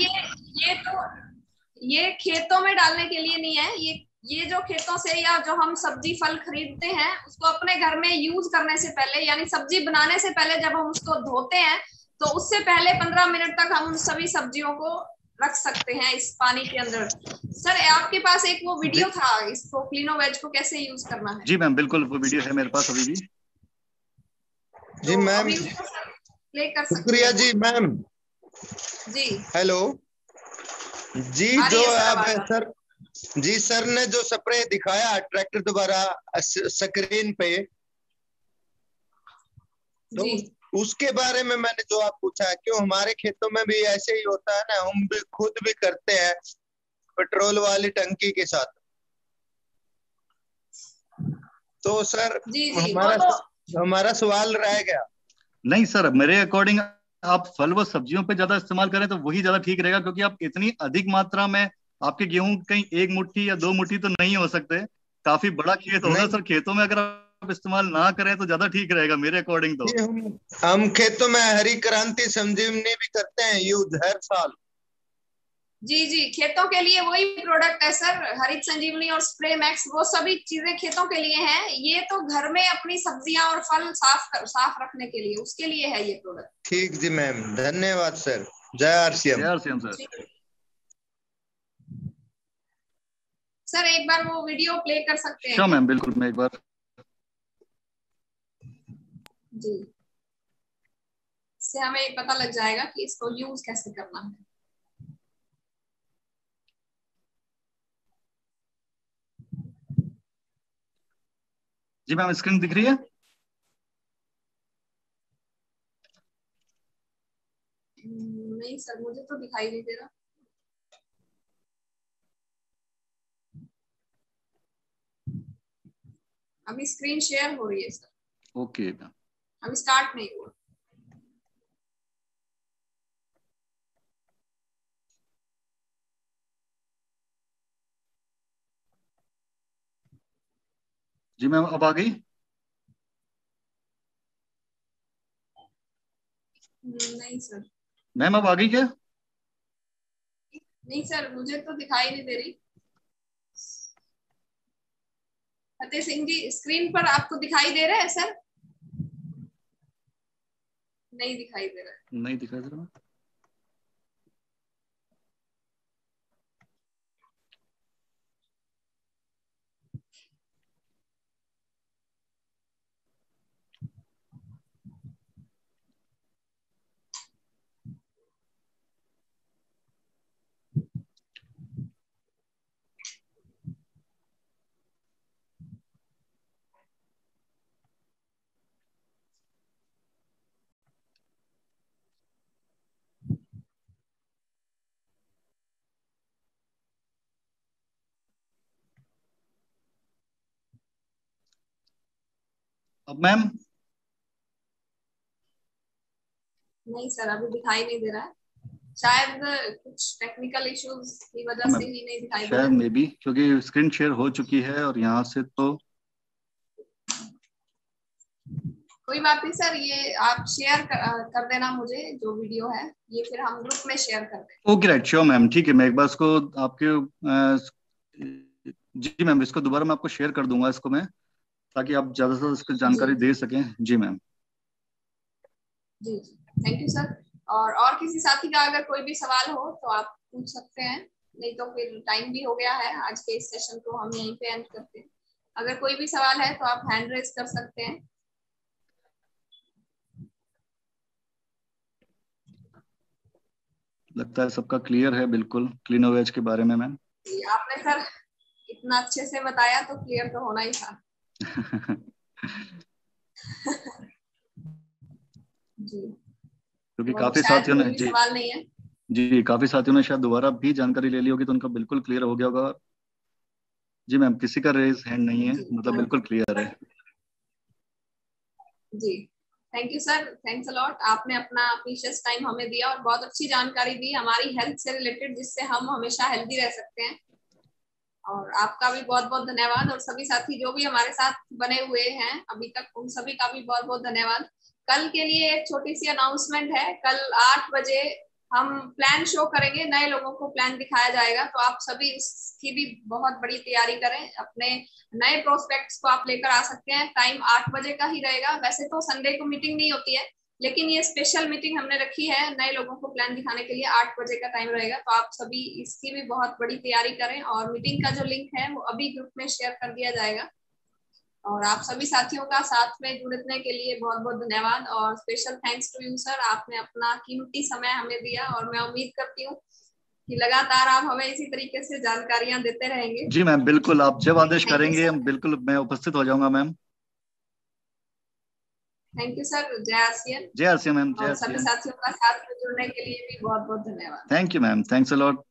ये खेतों में डालने के लिए नहीं है। ये जो खेतों से या जो हम सब्जी फल खरीदते हैं उसको अपने घर में यूज करने से पहले, यानी सब्जी बनाने से पहले जब हम उसको धोते हैं तो उससे पहले 15 मिनट तक हम उन सभी सब्जियों को रख सकते हैं इस पानी के अंदर। सर आपके पास एक वो वीडियो था इसको क्लीनोवेज को कैसे यूज करना है? जी मैम, बिल्कुल वो वीडियो है मेरे पास अभी भी। जी मैम, प्ले कर सकते हैं। शुक्रिया जी मैम। जी हेलो जी, जो आप सर जी सर ने जो स्प्रे दिखाया ट्रैक्टर द्वारा स्क्रीन पे, तो उसके बारे में मैंने जो आप पूछा है, क्यों हमारे खेतों में भी ऐसे ही होता है ना, हम भी खुद भी करते हैं पेट्रोल वाली टंकी के साथ। तो सर हमारा सवाल रह गया। नहीं सर, मेरे अकॉर्डिंग आप फल व सब्जियों पे ज्यादा इस्तेमाल करें तो वही ज्यादा ठीक रहेगा, क्योंकि आप इतनी अधिक मात्रा में, आपके गेहूं कहीं 1 मुट्ठी या 2 मुट्ठी तो नहीं हो सकते, काफी बड़ा खेत होगा सर। खेतों में अगर आप इस्तेमाल ना करें तो ज्यादा ठीक रहेगा मेरे अकॉर्डिंग। तो हम खेतों में हरी क्रांति संजीवनी भी करते हैं यूज हर साल। जी, खेतों के लिए वही प्रोडक्ट है सर, हरित संजीवनी और स्प्रे मैक्स, वो सभी चीजें खेतों के लिए हैं। ये तो घर में अपनी सब्जियां और फल साफ रखने के लिए, उसके लिए है ये प्रोडक्ट। ठीक जी मैम, धन्यवाद सर। जय आरसीएम। जय आरसीएम सर। सर एक बार वो वीडियो प्ले कर सकते हैं? श्योर मैम, बिल्कुल, मैं एक बार। जी, इससे हमें पता लग जाएगा कि इसको यूज कैसे करना है। जी मैम, स्क्रीन दिख रही है? नहीं सर, मुझे तो दिखाई नहीं दे रहा। अभी स्क्रीन शेयर हो रही है सर। ओके, अभी स्टार्ट नहीं हुआ। जी मैम, अब आ गई? नहीं सर। मैम अब आ गई क्या? नहीं सर, मुझे तो दिखाई नहीं दे रही। फतेह सिंह जी, स्क्रीन पर आपको दिखाई दे रहा है सर? नहीं दिखाई दे रहा है। नहीं दिखाई दे रहा। अब मैम? नहीं सर, अभी दिखाई नहीं दे रहा है। शायद कुछ टेक्निकल इश्यूज की वजह से ही नहीं दिखाई दे रहा शायद है। मे बी, क्योंकि स्क्रीन शेयर हो चुकी है और यहाँ से तो कोई बात नहीं सर, ये आप शेयर कर देना मुझे जो वीडियो है, ये फिर हम ग्रुप में शेयर कर देंगे। ओके, राइट, श्योर मैम, ठीक है। मैं एक बार इसको आपके जी मैम, इसको दोबारा मैं आपको शेयर कर दूंगा इसको मैं, ताकि आप ज्यादा से ज्यादा इसकी जानकारी दे सकें। जी मैम। जी, थैंक यू सर। और किसी साथी का अगर कोई भी सवाल हो तो आप पूछ सकते हैं, नहीं तो फिर टाइम भी हो गया है, आज के इस सेशन को हम यहीं पे एंड करते हैं। अगर कोई भी सवाल है तो आप हैंड रेज कर सकते हैं। लगता है सबका क्लियर है, बिल्कुल क्लीनोवेज के बारे में मैम। आपने सर इतना अच्छे से बताया तो क्लियर तो होना ही था। जी, क्योंकि तो काफी शायद साथियों कोई ने भी सवाल नहीं है। जी काफी साथियों ने शायद दोबारा भी जानकारी ले ली होगी, तो उनका बिल्कुल क्लियर हो गया होगा। जी मैम, किसी का रेज हैंड नहीं है, मतलब बिल्कुल क्लियर है। जी, thank you sir, thanks a lot. आपने अपना प्रीशियस टाइम हमें दिया और बहुत अच्छी जानकारी दी हमारी हेल्थ से रिलेटेड, जिससे हम हमेशा हेल्दी रह सकते हैं। और आपका भी बहुत बहुत धन्यवाद, और सभी साथी जो भी हमारे साथ बने हुए हैं अभी तक, उन सभी का भी बहुत बहुत धन्यवाद। कल के लिए एक छोटी सी अनाउंसमेंट है। कल 8 बजे हम प्लान शो करेंगे, नए लोगों को प्लान दिखाया जाएगा, तो आप सभी उसकी भी बहुत बड़ी तैयारी करें। अपने नए प्रोस्पेक्ट्स को आप लेकर आ सकते हैं। टाइम 8 बजे का ही रहेगा। वैसे तो संडे को मीटिंग नहीं होती है, लेकिन ये स्पेशल मीटिंग हमने रखी है नए लोगों को प्लान दिखाने के लिए। 8 बजे का टाइम रहेगा, तो आप सभी इसकी भी बहुत बड़ी तैयारी करें। और मीटिंग का जो लिंक है वो अभी ग्रुप में शेयर कर दिया जाएगा। और आप सभी साथियों का साथ में जुड़ने के लिए बहुत बहुत धन्यवाद, और special thanks to you sir, आपने अपना कीमती समय हमें दिया, और मैं उम्मीद करती हूँ कि लगातार आप हमें इसी तरीके से जानकारियां देते रहेंगे। जी मैम, बिल्कुल, आप जब आदेश Thank you, करेंगे sir. बिल्कुल मैं उपस्थित हो जाऊंगा मैम। Thank you sir. जय आरसीएम। जय आरसीएम मैम। जय और सभी आरसीएम। साथियों का साथ में जुड़ने के लिए भी बहुत बहुत धन्यवाद। Thank you ma'am, thanks a lot.